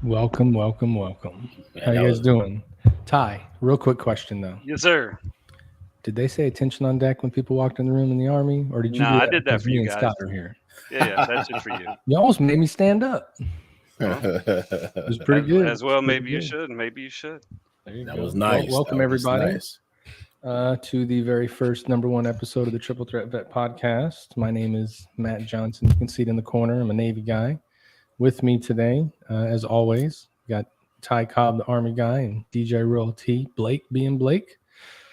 Welcome. How you guys doing? Ty, real quick question though. Yes, sir. Did they say attention on deck when people walked in the room in the Army, or did you No, do I that did that because for me you and guys. Scott are here? Yeah, that's just for you. You almost made me stand up. Well, It was pretty good. as well, Pretty maybe you good. should. Maybe you should. There you That go. was nice. Welcome That was everybody nice. to the very first #1 episode of the Triple Threat Vet Podcast. My name is Matt Johnson. You can see it in the corner. I'm a Navy guy. With me today, as always, we got Ty Cobb, the Army guy, and DJ Real T, Blake being Blake.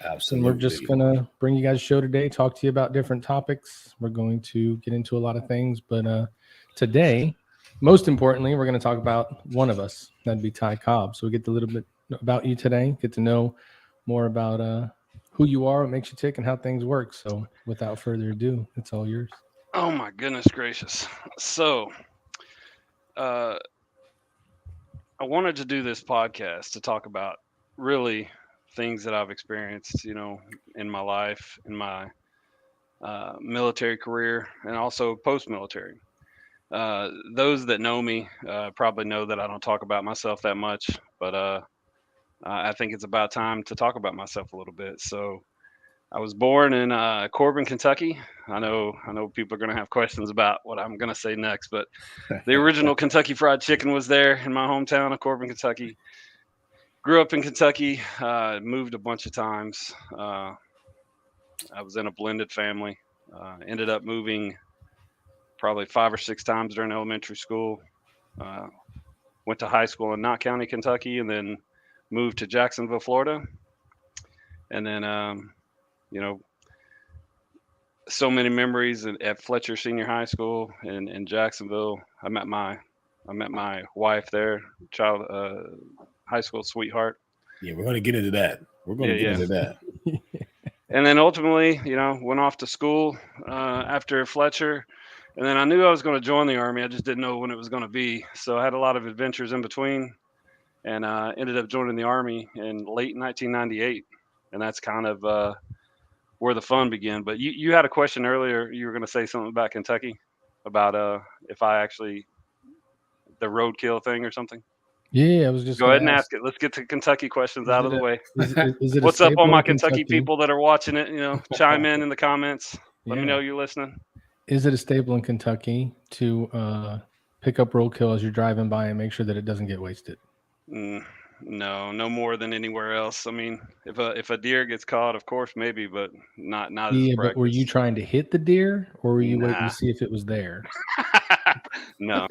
Absolutely. And we're just going to bring you guys a show today, talk to you about different topics. We're going to get into a lot of things, but today, most importantly, we're going to talk about one of us. That'd be Ty Cobb. So we get a little bit about you today, get to know more about who you are, what makes you tick, and how things work. So without further ado, it's all yours. Oh my goodness gracious! So, I wanted to do this podcast to talk about really things that I've experienced, in my life, in my military career, and also post-military. Those that know me probably know that I don't talk about myself that much, but I think it's about time to talk about myself a little bit. So I was born in Corbin, Kentucky. I know people are going to have questions about what I'm going to say next, but the original Kentucky Fried Chicken was there in my hometown of Corbin, Kentucky. Grew up in Kentucky, moved a bunch of times. I was in a blended family. Ended up moving probably 5 or 6 times during elementary school. Went to high school in Knott County, Kentucky, and then moved to Jacksonville, Florida. And then, so many memories at Fletcher Senior High School in Jacksonville. I met my wife there, high school sweetheart. Yeah, we're going to get into that. We're going to get into that. And then ultimately, went off to school after Fletcher. And then I knew I was going to join the Army. I just didn't know when it was going to be. So I had a lot of adventures in between, and ended up joining the Army in late 1998. And that's kind of where the fun began. But you had a question earlier. You were going to say something about Kentucky, about if I actually the roadkill thing or something. Yeah, I was just go ahead and ask it. Let's get the Kentucky questions out of the way. Is it What's up, all my Kentucky Kentucky people that are watching it? Chime in the comments. Let me know you're listening. Is it a staple in Kentucky to pick up roadkill as you're driving by and make sure that it doesn't get wasted? No more than anywhere else. I mean, if a deer gets caught, of course, maybe, but not as Yeah, practice. but were you trying to hit the deer, or were you waiting to see if it was there? No.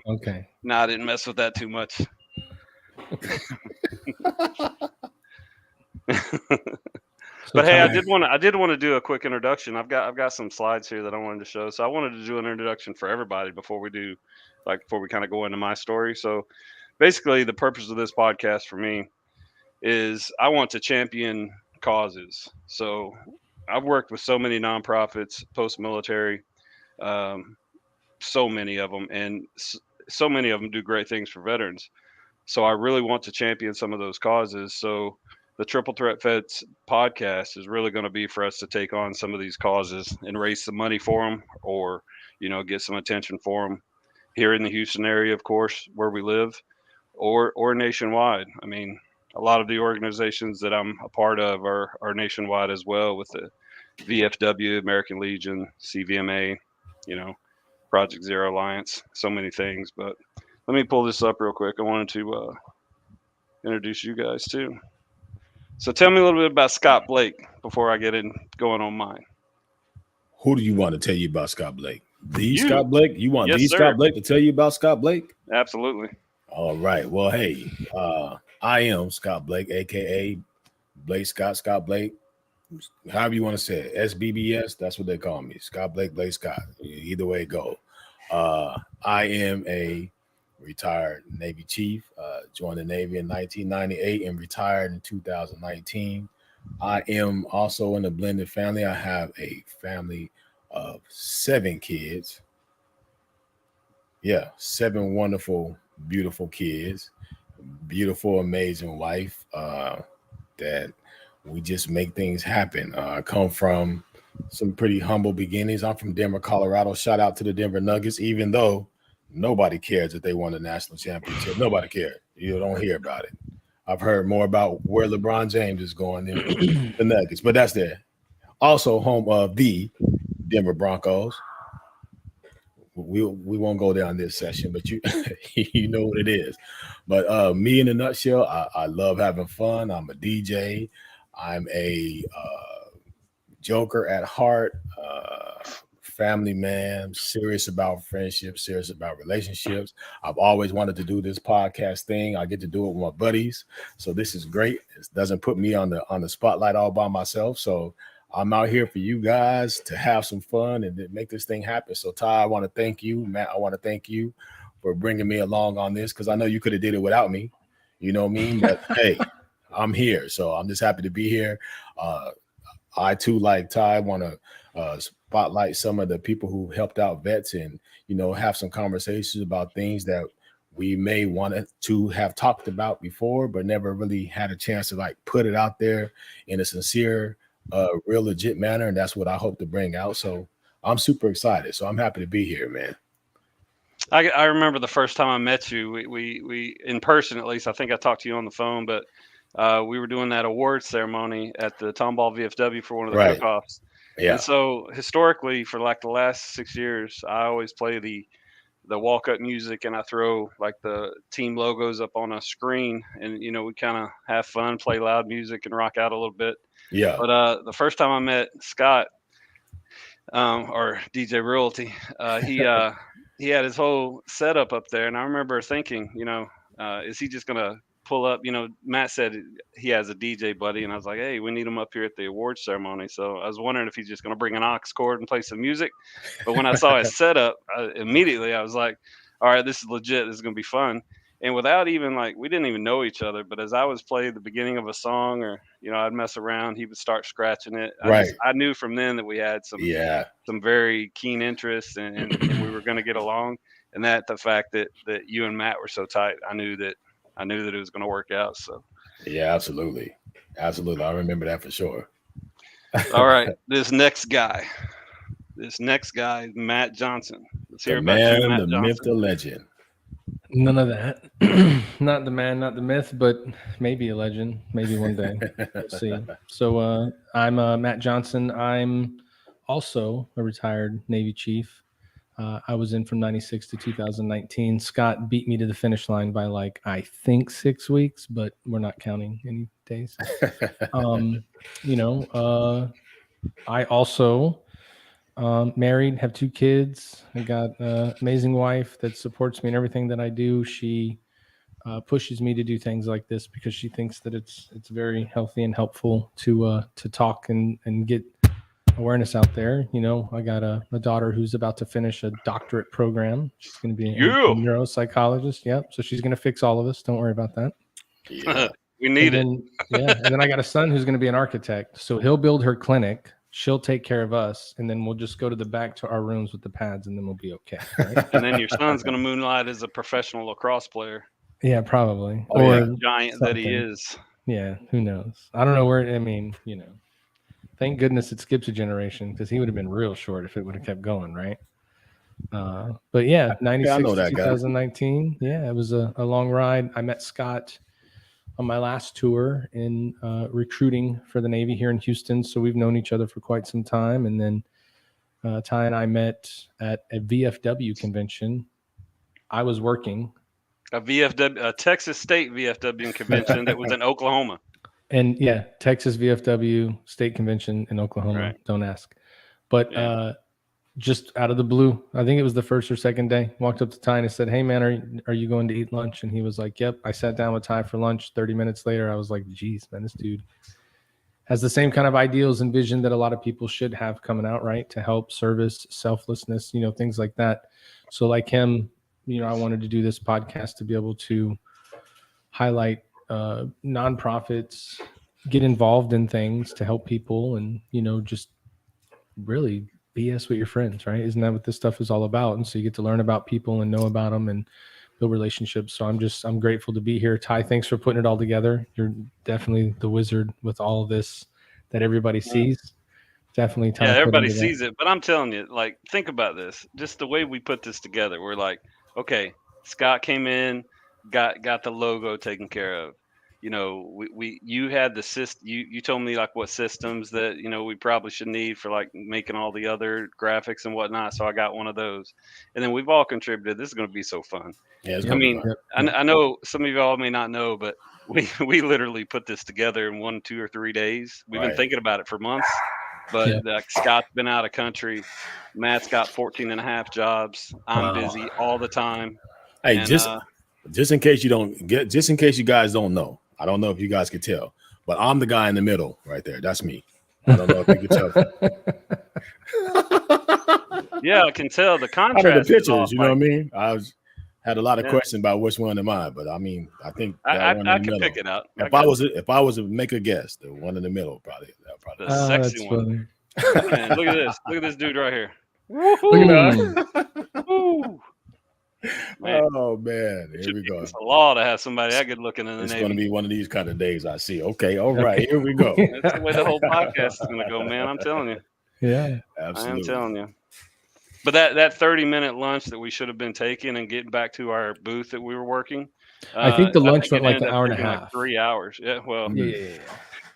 Okay. No, I didn't mess with that too much. But hey, I did want to do a quick introduction. I've got some slides here that I wanted to show. So I wanted to do an introduction for everybody before we kind of go into my story. So basically, the purpose of this podcast for me is I want to champion causes. So I've worked with so many nonprofits, post-military, so many of them, and so many of them do great things for veterans. So I really want to champion some of those causes. So the Triple Threat Vets podcast is really going to be for us to take on some of these causes and raise some money for them, or get some attention for them here in the Houston area, of course, where we live, or nationwide. I mean, a lot of the organizations that I'm a part of are nationwide as well, with the VFW, American Legion, CVMA, Project Zero Alliance, so many things. But let me pull this up real quick. I wanted to introduce you guys too. So tell me a little bit about Scott Blake before I get going on mine. Who do you want to tell you about Scott Blake? Scott Blake? You want Scott Blake to tell you about Scott Blake? Absolutely. All right. Well, hey, I am Scott Blake, a.k.a. Blake Scott Blake. However you want to say it. SBBS, that's what they call me. Scott Blake, Blake Scott. Either way it go. I am a retired Navy chief, joined the Navy in 1998 and retired in 2019. I am also in a blended family. I have a family of 7 kids. Yeah, 7 wonderful, beautiful kids. Beautiful, amazing wife that we just make things happen. I come from some pretty humble beginnings. I'm from Denver, Colorado. Shout out to the Denver Nuggets, even though nobody cares that they won the national championship. Nobody cares. You don't hear about it. I've heard more about where LeBron James is going than the Nuggets, but that's there. Also, home of the Denver Broncos. We won't go down this session, but you you know what it is. But me in a nutshell, I love having fun. I'm a DJ. I'm a joker at heart, family man, serious about friendship, serious about relationships. I've always wanted to do this podcast thing. I get to do it with my buddies, so this is great. It doesn't put me on the spotlight all by myself. So I'm out here for you guys to have some fun and to make this thing happen. So Ty, I want to thank you. Matt, I want to thank you for bringing me along on this, because I know you could have did it without me. You know what I mean? But hey, I'm here, so I'm just happy to be here. I too, like Ty, want to spotlight some of the people who helped out vets, and have some conversations about things that we may want to have talked about before, but never really had a chance to put it out there in a sincere, real legit manner. And that's what I hope to bring out. So I'm super excited. So I'm happy to be here, man. I remember the first time I met you, we in person, at least. I think I talked to you on the phone, but we were doing that award ceremony at the Tomball VFW for one of the cook-offs. Yeah. And so historically, for the last 6 years, I always play the walk-up music, and I throw the team logos up on a screen, and we kind of have fun, play loud music, and rock out a little bit. Yeah. But the first time I met Scott, or DJ Royalty, he had his whole setup up there, and I remember thinking, is he just gonna pull up? Matt said he has a DJ buddy, and I was like, hey, we need him up here at the awards ceremony. So I was wondering if he's just gonna bring an aux cord and play some music. But when I saw his setup, immediately I was like, all right, this is legit. This is gonna be fun. And without even we didn't even know each other, but as I was playing the beginning of a song, or I'd mess around, he would start scratching it. I knew from then that we had some very keen interests, and we were going to get along. And the fact that you and Matt were so tight, I knew that it was going to work out. So yeah, absolutely, I remember that for sure. All right, this next guy, Matt Johnson. Let's hear about you, Matt Johnson. Myth, the legend. None of that. Not the man, not the myth, but maybe a legend. Maybe one day. We'll see. So I'm Matt Johnson. I'm also a retired Navy chief. I was in from 96 to 2019. Scott beat me to the finish line by I think 6 weeks, but we're not counting any days. I also married, have 2 kids. I got an amazing wife that supports me in everything that I do. She pushes me to do things like this because she thinks that it's very healthy and helpful to talk and get awareness out there. I got a daughter who's about to finish a doctorate program. She's going to be a neuropsychologist. Yep. So she's going to fix all of us. Don't worry about that. Yeah. We need it. Yeah. And then I got a son who's going to be an architect. So he'll build her clinic. She'll take care of us, and then we'll just go to the back to our rooms with the pads, and then we'll be okay. Right? And then your son's going to moonlight as a professional lacrosse player. Yeah, probably. Giant that he is. Yeah, who knows? I don't know where. Thank goodness it skips a generation, because he would have been real short if it would have kept going, right? But yeah, 96 to 2019. Yeah, it was a long ride. I met Scott on my last tour in recruiting for the Navy here in Houston. So we've known each other for quite some time. And then Ty and I met at a VFW convention. I was working. A Texas State VFW convention that was in Oklahoma. And yeah, Texas VFW State Convention in Oklahoma. Right. Don't ask. But just out of the blue, I think it was the first or second day, walked up to Ty and I said, hey man, are you going to eat lunch? And he was like, yep. I sat down with Ty for lunch. 30 minutes later, I was like, geez, man, this dude has the same kind of ideals and vision that a lot of people should have coming out, right? To help, service, selflessness, things like that. So like him, I wanted to do this podcast to be able to highlight nonprofits, get involved in things to help people, and, just really BS with your friends, right? Isn't that what this stuff is all about? And so you get to learn about people and know about them and build relationships. So I'm grateful to be here. Ty, thanks for putting it all together. You're definitely the wizard with all of this that everybody sees. Definitely Ty. Yeah, everybody sees it, but I'm telling you, think about this. Just the way we put this together. We're like, okay, Scott came in, got the logo taken care of. You had the you told me like what systems that we probably should need for like making all the other graphics and whatnot. So I got one of those, and then we've all contributed. This is going to be so fun. Yeah, it's Yep. gonna be mean, fun. I know some of y'all may not know, but we literally put this together in 1, 2, or 3 days. We've been Right. thinking about it for months, but Yeah. like Scott's been out of country. Matt's got 14 and a half jobs. I'm Wow. busy all the time. Hey, And just in case just in case you guys don't know, I don't know if you guys can tell, but I'm the guy in the middle right there. That's me. I don't know if you can tell. yeah, I can tell the Out of the contrast is off. pictures, you know what I mean? Had a lot of Yeah. questions about which one am I, but I mean, I think that one I in the can middle. pick it out. If I was to make a guess, the one in the middle probably. The Oh, sexy that's one. funny. Man, look at this. Look at this dude right here. Look Mm. at that. Woo. Man, Oh man, it here should we be go. against the law to have somebody that good looking in the It's Navy. going to be one of these kind of days. I see. Okay, all right, Okay. here we go. That's the way the whole podcast is going to go, man. I'm telling you. Yeah. Absolutely. I am telling you. But that 30-minute lunch that we should have been taking and getting back to our booth that we were working. I think the lunch went it like ended an up hour and a taking like half. 3 hours. Yeah, well, Yeah.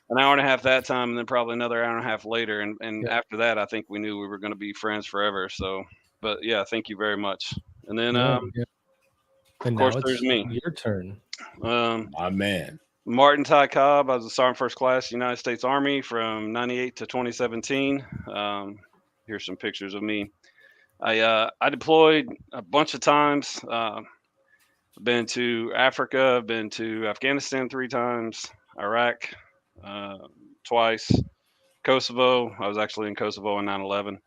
an hour and a half that time, and then probably another hour and a half later. And Yeah. after that, I think we knew we were going to be friends forever. So, but yeah, thank you very much. And then, Yeah. of And course, now there's it's me. your turn. My man. Martin Ty Cobb. I was a Sergeant First Class United States Army from 98 to 2017. Here's some pictures of me. I deployed a bunch of times. Been to Africa. I've been to Afghanistan 3 times. Iraq twice. Kosovo. I was actually in Kosovo in 9/11.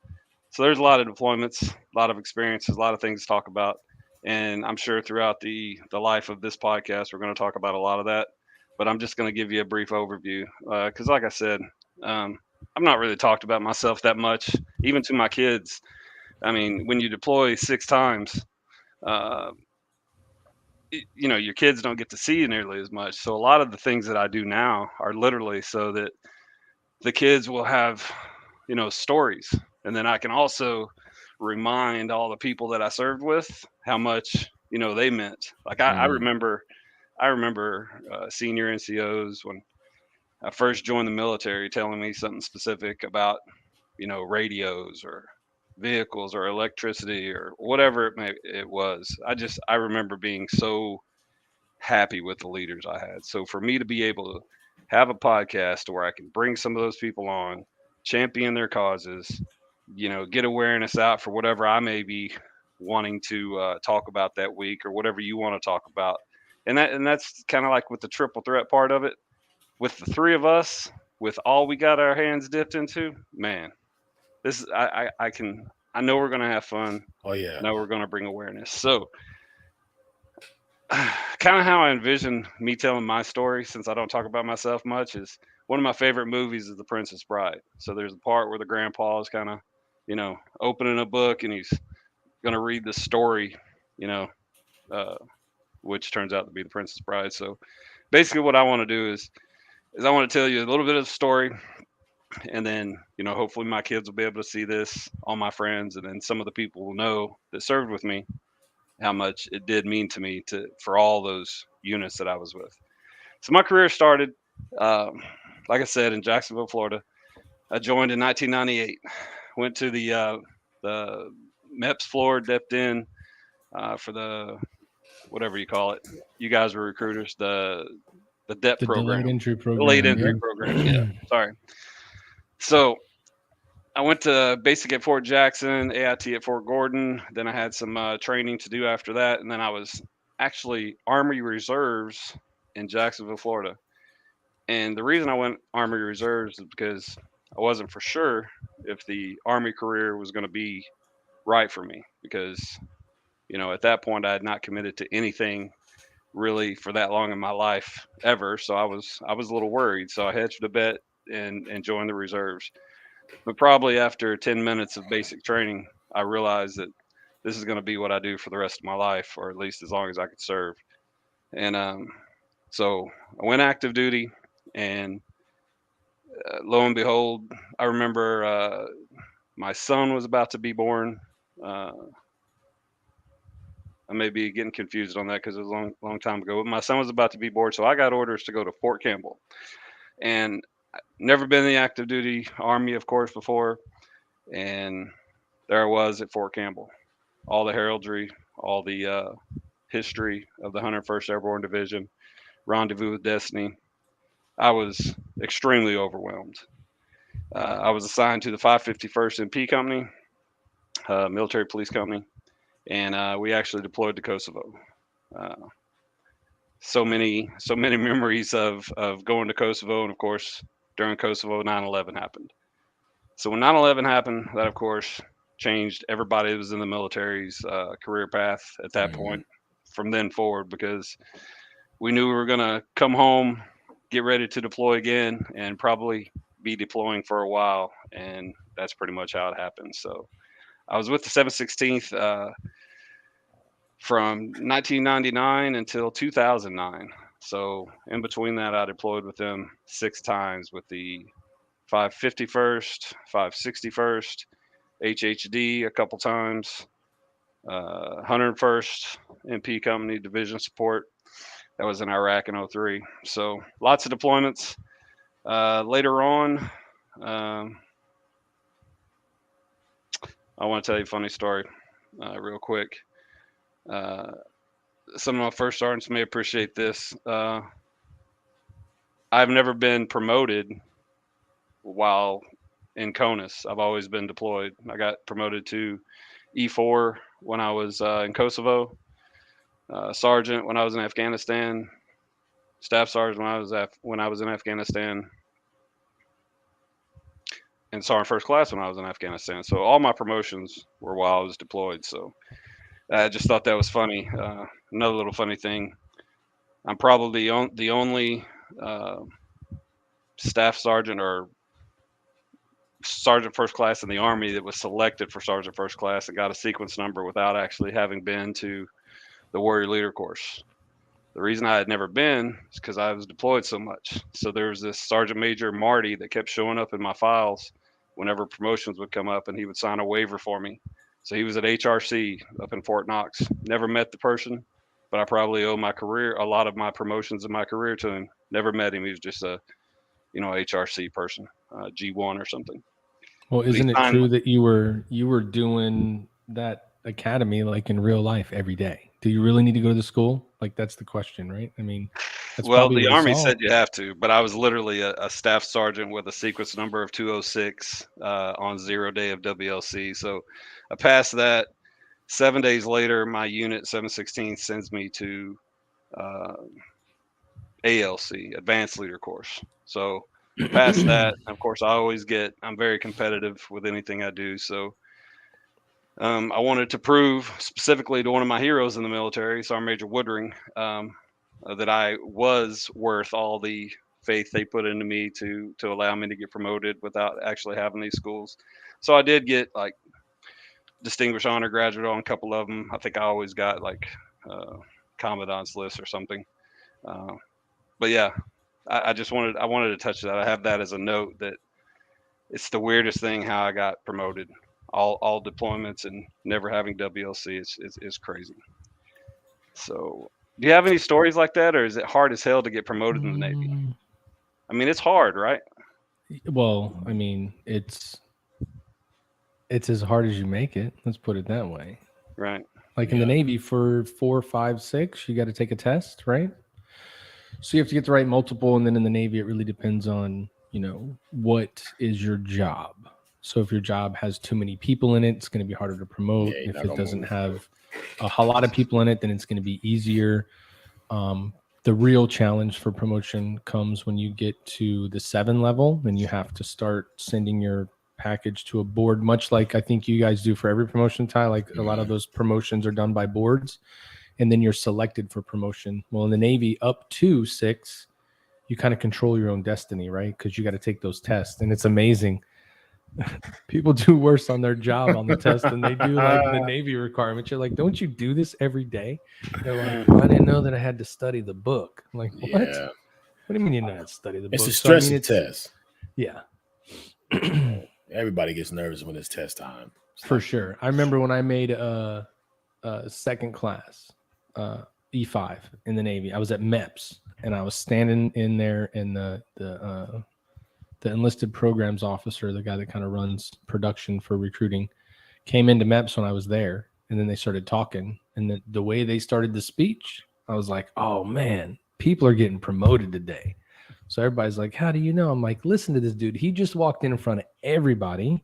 So there's a lot of deployments, a lot of experiences, a lot of things to talk about. And I'm sure throughout the life of this podcast, we're going to talk about a lot of that. But I'm just going to give you a brief overview because, like I said, I've not really talked about myself that much, even to my kids. I mean, when you deploy 6 times, uh, your kids don't get to see you nearly as much. So a lot of the things that I do now are literally so that the kids will have, stories. And then I can also remind all the people that I served with how much, they meant. Like I remember senior NCOs when I first joined the military telling me something specific about, radios or vehicles or electricity or whatever it was. I remember being so happy with the leaders I had. So for me to be able to have a podcast where I can bring some of those people on, champion their causes, get awareness out for whatever I may be wanting to talk about that week or whatever you want to talk about. And that's kind of like with the triple threat part of it. With the 3 of us, with all we got our hands dipped into, man, this is I know we're gonna have fun. Oh yeah. I know we're gonna bring awareness. So kind of how I envision me telling my story, since I don't talk about myself much, is one of my favorite movies is The Princess Bride. So there's a part where the grandpa is kind of, opening a book and he's going to read the story, uh, which turns out to be The Princess Bride. So basically, what I want to do is I want to tell you a little bit of the story, and then hopefully my kids will be able to see this, all my friends, and then some of the people will know that served with me how much it did mean to me for all those units that I was with. So my career started, like I said, in Jacksonville, Florida. I joined in 1998. Went to the MEPS floor, dipped in for the whatever you call it. You guys were recruiters. The DEP The program, delayed entry program. delayed entry Yeah. program. Yeah, sorry. So I went to basic at Fort Jackson, AIT at Fort Gordon. Then I had some training to do after that, and then I was actually Army Reserves in Jacksonville, Florida. And the reason I went Army Reserves is because I wasn't for sure if the Army career was going to be right for me, because at that point I had not committed to anything really for that long in my life ever. So I was a little worried. So I hedged a bet and joined the reserves. But probably after 10 minutes of basic training, I realized that this is going to be what I do for the rest of my life, or at least as long as I could serve. And so I went active duty, and lo and behold, I remember my son was about to be born. I may be getting confused on that because it was a long time ago. But my son was about to be bored, so I got orders to go to Fort Campbell, and never been in the active duty Army, of course, before, and there I was at Fort Campbell, all the heraldry, all the history of the 101st Airborne Division, Rendezvous with Destiny. I was extremely overwhelmed. I was assigned to the 551st MP Company, military police company, and we actually deployed to Kosovo. Uh, so many memories of going to Kosovo, and of course during Kosovo 9/11 happened. So when 9/11 happened, that of course changed everybody that was in the military's career path at that point from then forward, because we knew we were going to come home, get ready to deploy again, and probably be deploying for a while, and that's pretty much how it happened. So I was with the 716th from 1999 until 2009. So in between that, I deployed with them 6 times with the 551st, 561st, HHD a couple times, 101st MP Company Division Support. That was in Iraq in 03. So lots of deployments. Later on, I want to tell you a funny story real quick. Some of my first sergeants may appreciate this. I've never been promoted while in CONUS. I've always been deployed. I got promoted to E4 when I was in Kosovo, sergeant when I was in Afghanistan, staff sergeant when I was in Afghanistan, and sergeant first class when I was in Afghanistan. So all my promotions were while I was deployed. So I just thought that was funny. Another little funny thing. I'm probably the only staff sergeant or sergeant first class in the Army that was selected for sergeant first class and got a sequence number without actually having been to the warrior leader course. The reason I had never been is because I was deployed so much. So there was this Sergeant Major Marty that kept showing up in my files whenever promotions would come up, and he would sign a waiver for me. So he was at HRC up in Fort Knox. Never met the person, but I probably owe a lot of my promotions in my career to him. Never met him. He was just a, HRC person, G1 or something. Well, isn't it true that you were doing that academy like in real life every day? Do you really need to go to the school? Like, that's the question, right? I mean, that's well, probably the what Army said you have to, but I was literally a staff sergeant with a sequence number of 206 on 0 day of WLC. So I passed that. 7 days later, my unit 716 sends me to ALC, Advanced Leader Course. So past that, of course, I'm very competitive with anything I do. So I wanted to prove specifically to one of my heroes in the military, Sergeant Major Woodring, that I was worth all the faith they put into me to allow me to get promoted without actually having these schools. So I did get like distinguished honor graduate on a couple of them. I think I always got like commandant's list or something. But yeah, I wanted to touch that. I have that as a note that it's the weirdest thing how I got promoted. All deployments and never having WLC is crazy. So, do you have any stories like that, or is it hard as hell to get promoted in the Navy? I mean, it's hard, right? Well, I mean, it's as hard as you make it. Let's put it that way. Right. Like in the Navy for 4, 5, 6, you got to take a test, right? So you have to get the right multiple, and then in the Navy, it really depends on, what is your job. So if your job has too many people in it, it's going to be harder to promote. If it doesn't have a lot of people in it, then it's going to be easier. The real challenge for promotion comes when you get to the 7 level, and you have to start sending your package to a board, much like I think you guys do for every promotion, Ty. Like a lot of those promotions are done by boards, and then you're selected for promotion. Well, in the Navy, up to 6, you kind of control your own destiny, right? Because you got to take those tests, and it's amazing. People do worse on their job on the test than they do like the Navy requirements. You're like, don't you do this every day? They're like, well, I didn't know that I had to study the book. I'm like, what? Yeah. What do you mean you know how to study the book? It's a stressful test. Yeah. Everybody gets nervous when it's test time. For sure. I remember when I made second class, E5 in the Navy. I was at MEPS, and I was standing in there, and the enlisted programs officer, the guy that kind of runs production for recruiting, came into MEPS when I was there, and then they started talking, and the way they started the speech, I was like, oh man, people are getting promoted today. So everybody's like, how do you know? I'm like, listen to this dude. He just walked in front of everybody,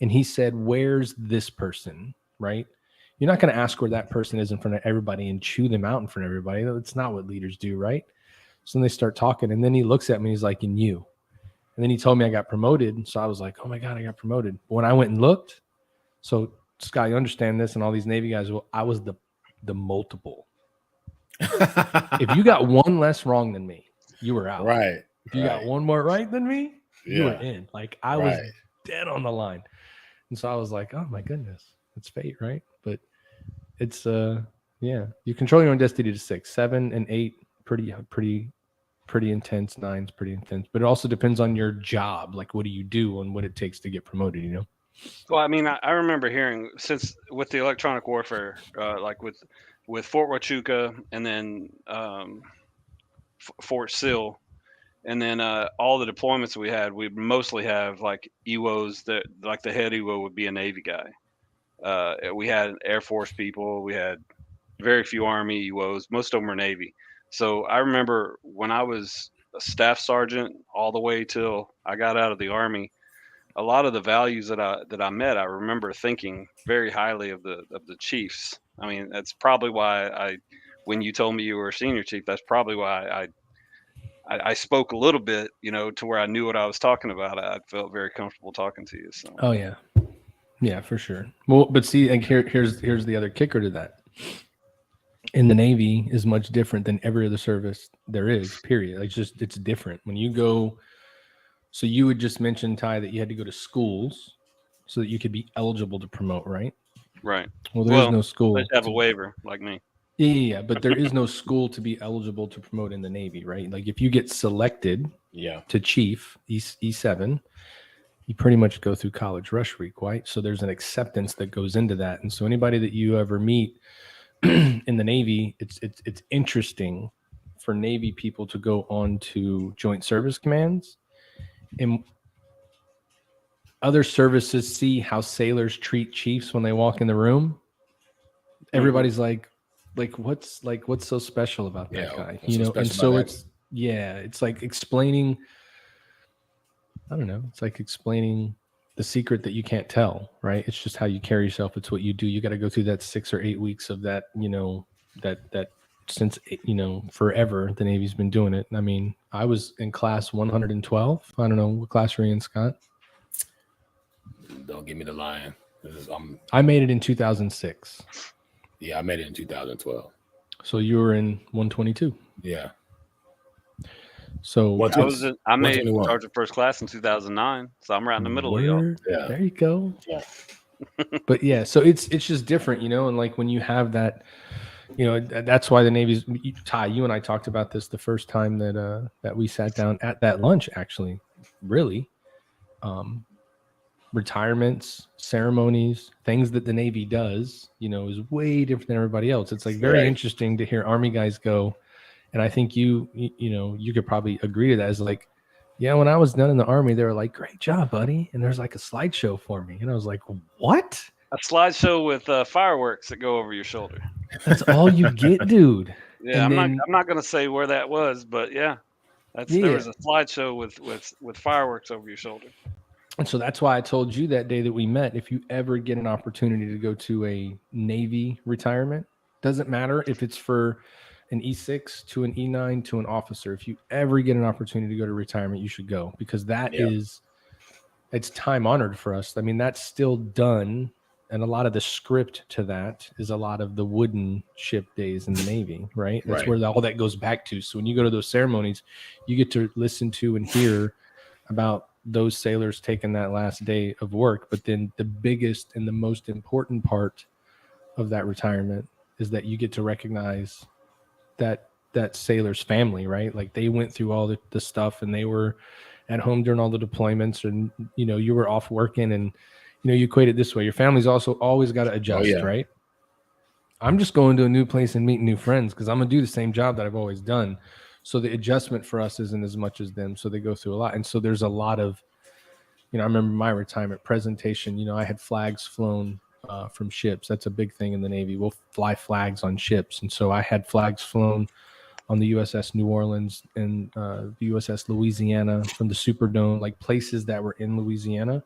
and he said, where's this person, right? You're not going to ask where that person is in front of everybody and chew them out in front of everybody. That's not what leaders do, right? So then they start talking, and then he looks at me, he's like, and you. And then he told me I got promoted. So I was like, oh my God, I got promoted. But when I went and looked, so Scott, you understand this, and all these Navy guys, well, I was the multiple. If you got one less wrong than me, you were out. Right. If you got one more right than me, you were Yeah. in. Like I was dead on the line. And so I was like, oh my goodness, it's fate, right? But it's yeah, you control your own destiny to 6, 7, and 8, pretty intense. 9's pretty intense. But it also depends on your job. Like what do you do and what it takes to get promoted, you know? Well, I mean, I remember hearing since with the electronic warfare, like with Fort Huachuca and then Fort Sill, and then all the deployments we had, we mostly have like EWOs that like the head EWO would be a Navy guy. We had Air Force people, we had very few Army EWOs, most of them were Navy. So I remember when I was a staff sergeant all the way till I got out of the Army, a lot of the values that I met, I remember thinking very highly of the chiefs. I mean, that's probably why when you told me you were a senior chief, that's probably why I spoke a little bit, you know, to where I knew what I was talking about. I felt very comfortable talking to you. So. Oh yeah, yeah, for sure. Well, but see, like here's the other kicker to that. In the Navy is much different than every other service there is. Period. Like it's different when you go. So you would just mention, Ty, that you had to go to schools so that you could be eligible to promote, right? Right. Well, there is no school. Let's have a waiver like me. Yeah, but there is no school to be eligible to promote in the Navy, right? Like if you get selected to chief, E7, you pretty much go through college rush week, right? So there's an acceptance that goes into that. And so anybody that you ever meet in the Navy, it's interesting for Navy people to go on to Joint Service Commands. And other services see how sailors treat chiefs when they walk in the room. Everybody's like what's so special about that guy, you know? And so it's like explaining. I don't know. It's like explaining the secret that you can't tell, right? It's just how you carry yourself. It's what you do. You got to go through that 6 or 8 weeks of that, you know, that since, you know, forever, the Navy's been doing it. I mean, I was in class 112. I don't know. What class were you in, Scott? Don't give me the line. I made it in 2006. Yeah, I made it in 2012. So you were in 122. Yeah. So I made Sergeant First Class in 2009. So I'm right in the middle of y'all. Yeah. There you go. Yeah. But yeah, so it's just different, you know, and like when you have that, you know, that's why the Navy's. Ty, you and I talked about this the first time that we sat down at that lunch. Actually, really, retirements, ceremonies, things that the Navy does, you know, is way different than everybody else. It's like very interesting to hear Army guys go, and I think you know, you could probably agree to that. Is like, yeah, when I was done in the Army, they were like, "Great job, buddy," and there's like a slideshow for me, and I was like, "What?" A slideshow with fireworks that go over your shoulder. That's all you get, dude. Yeah, I'm not gonna say where that was, but yeah, there was a slideshow with fireworks over your shoulder. And so that's why I told you that day that we met, if you ever get an opportunity to go to a Navy retirement, doesn't matter if it's for an E6 to an E9 to an officer. If you ever get an opportunity to go to retirement, you should go, because that it's time honored for us. I mean, that's still done. And a lot of the script to that is a lot of the wooden ship days in the Navy, right? That's where all that goes back to. So when you go to those ceremonies, you get to listen to and hear about those sailors taking that last day of work. But then the biggest and the most important part of that retirement is that you get to recognize that sailor's family, right? Like they went through all the stuff, and they were at home during all the deployments, and, you know, you were off working, and, you know, you equate it this way. Your family's also always got to adjust, right? I'm just going to a new place and meeting new friends because I'm gonna do the same job that I've always done. So the adjustment for us isn't as much as them. So they go through a lot, and so there's a lot of, I remember my retirement presentation. I had flags flown from ships. That's a big thing in the Navy. We'll fly flags on ships, and so I had flags flown on the USS New Orleans and the USS Louisiana from the Superdome, like places that were in Louisiana.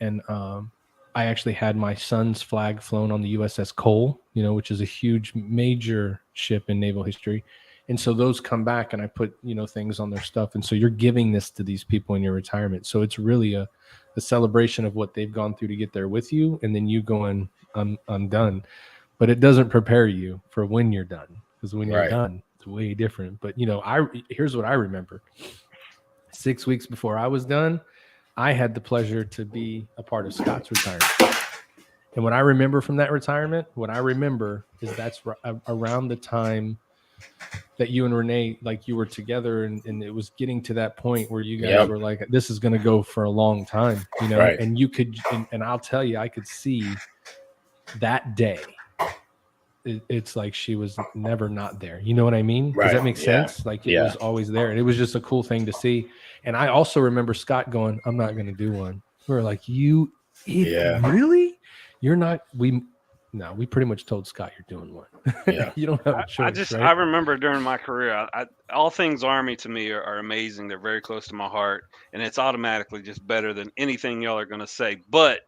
And I actually had my son's flag flown on the USS Cole, which is a huge, major ship in naval history. And so those come back and I put, things on their stuff. And so you're giving this to these people in your retirement. So it's really a celebration of what they've gone through to get there with you. And then you going, I'm done. But it doesn't prepare you for when you're done. Because when you're done, it's way different. But, here's what I remember. 6 weeks before I was done, I had the pleasure to be a part of Scott's retirement. And what I remember from that retirement, is that's around the time that you and Renee, like you were together and it was getting to that point where you guys were like, this is going to go for a long time, and you could, and I'll tell you, I could see that day. It's like she was never not there. You know what I mean? Does that make sense? Like it was always there. And it was just a cool thing to see. And I also remember Scott going, I'm not going to do one. We were like, you idiot, really? You're not, we pretty much told Scott you're doing one. Yeah. You don't have a choice, right? I remember during my career, all things Army to me are amazing. They're very close to my heart, and it's automatically just better than anything y'all are going to say. But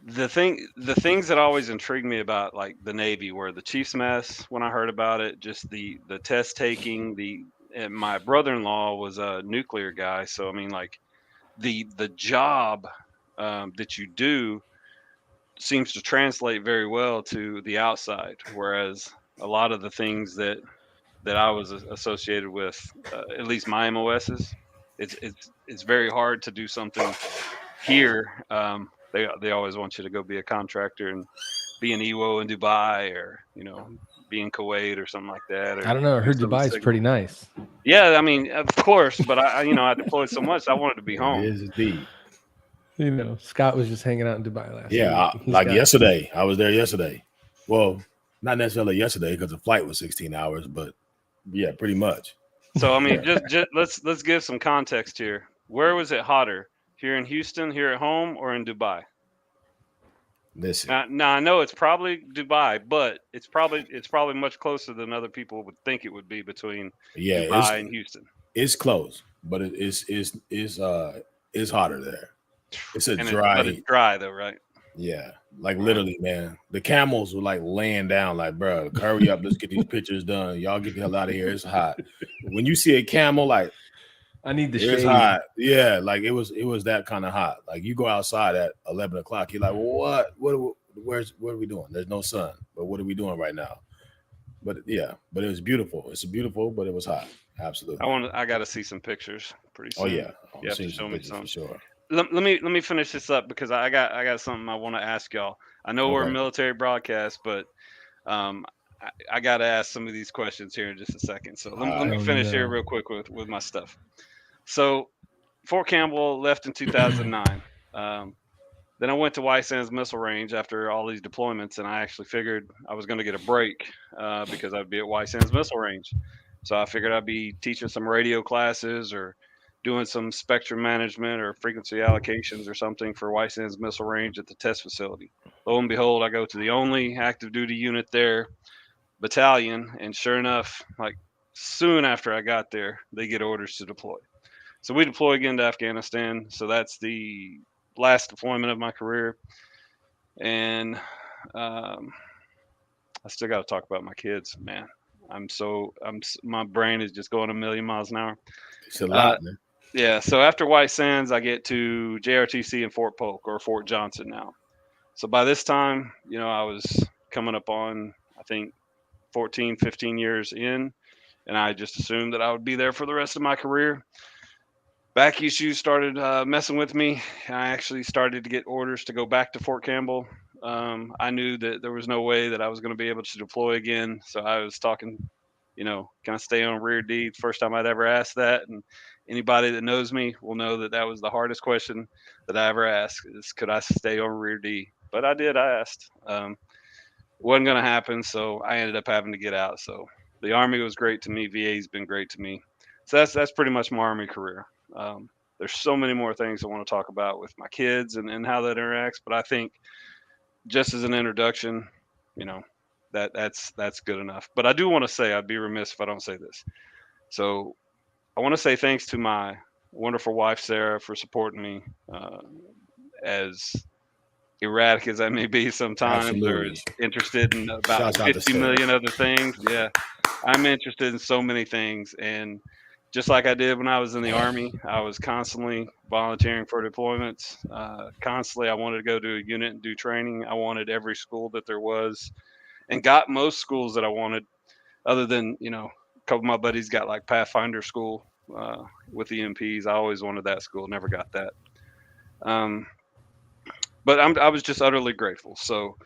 the things that always intrigued me about like the Navy were the chief's mess when I heard about it, just the test taking, and my brother-in-law was a nuclear guy, so I mean like the job that you do seems to translate very well to the outside, whereas a lot of the things that I was associated with, at least my MOSs, it's very hard to do something here. They always want you to go be a contractor and be an EWO in Dubai, or be in Kuwait or something like that. Or I don't know. I heard Dubai is pretty nice. Yeah, I mean, of course, but I deployed so much I wanted to be home. It is indeed. Scott was just hanging out in Dubai last week. Yeah, yesterday. I was there yesterday. Well, not necessarily yesterday because the flight was 16 hours, but yeah, pretty much. So I mean, just let's give some context here. Where was it hotter? Here in Houston, here at home, or in Dubai? Listen. Now I know it's probably Dubai, but it's probably much closer than other people would think it would be between Dubai and Houston. It's close, but it's hotter there. It's dry. It's dry though, right? Yeah, like literally, man. The camels were like laying down, like, bro, hurry up, let's get these pictures done. Y'all get the hell out of here. It's hot. When you see a camel, like, I need the shade. It's hot. Yeah, like it was that kind of hot. Like you go outside at 11 o'clock, you're like, well, what are we doing? There's no sun, but what are we doing right now? But yeah, but it was beautiful. It's beautiful, but it was hot. Absolutely. I got to see some pictures pretty soon. Oh yeah, you have to show me some. Sure. Let me finish this up because I got something I want to ask y'all. I know we're a military broadcast, but I got to ask some of these questions here in just a second. So let me finish here real quick with my stuff. So Fort Campbell left in 2009. Then I went to White Sands Missile Range after all these deployments, and I actually figured I was going to get a break because I'd be at White Sands Missile Range. So I figured I'd be teaching some radio classes or doing some spectrum management or frequency allocations or something for White Sands Missile Range at the test facility. Lo and behold, I go to the only active duty unit there, battalion, and sure enough, like soon after I got there, they get orders to deploy. So we deploy again to Afghanistan. So that's the last deployment of my career. And I still got to talk about my kids, man. My brain is just going a million miles an hour. It's a lot, man. Yeah. So after White Sands, I get to JRTC in Fort Polk, or Fort Johnson now. So by this time, I was coming up on, I think, 14, 15 years in, and I just assumed that I would be there for the rest of my career. Back issues started messing with me. I actually started to get orders to go back to Fort Campbell. I knew that there was no way that I was going to be able to deploy again. So I was talking, can I stay on rear D? First time I'd ever asked that. And anybody that knows me will know that that was the hardest question that I ever asked is, could I stay on rear D? but I did. I asked. It wasn't going to happen, so I ended up having to get out. So the Army was great to me. VA's been great to me. So that's pretty much my Army career. There's so many more things I want to talk about with my kids and how that interacts, but I think just as an introduction, you know, that's good enough. But I do want to say, I'd be remiss if I don't say this. So I want to say thanks to my wonderful wife Sarah for supporting me, as erratic as I may be sometimes, or Absolutely. as interested in about Shouts out to 50 Sarah. million other things. Yeah, I'm interested in so many things, and just like I did when I was in the Army, I was constantly volunteering for deployments. Constantly, I wanted to go to a unit and do training. I wanted every school that there was, and got most schools that I wanted, other than, you know, a couple of my buddies got like Pathfinder school with the MPs. I always wanted that school, never got that. But I was just utterly grateful. So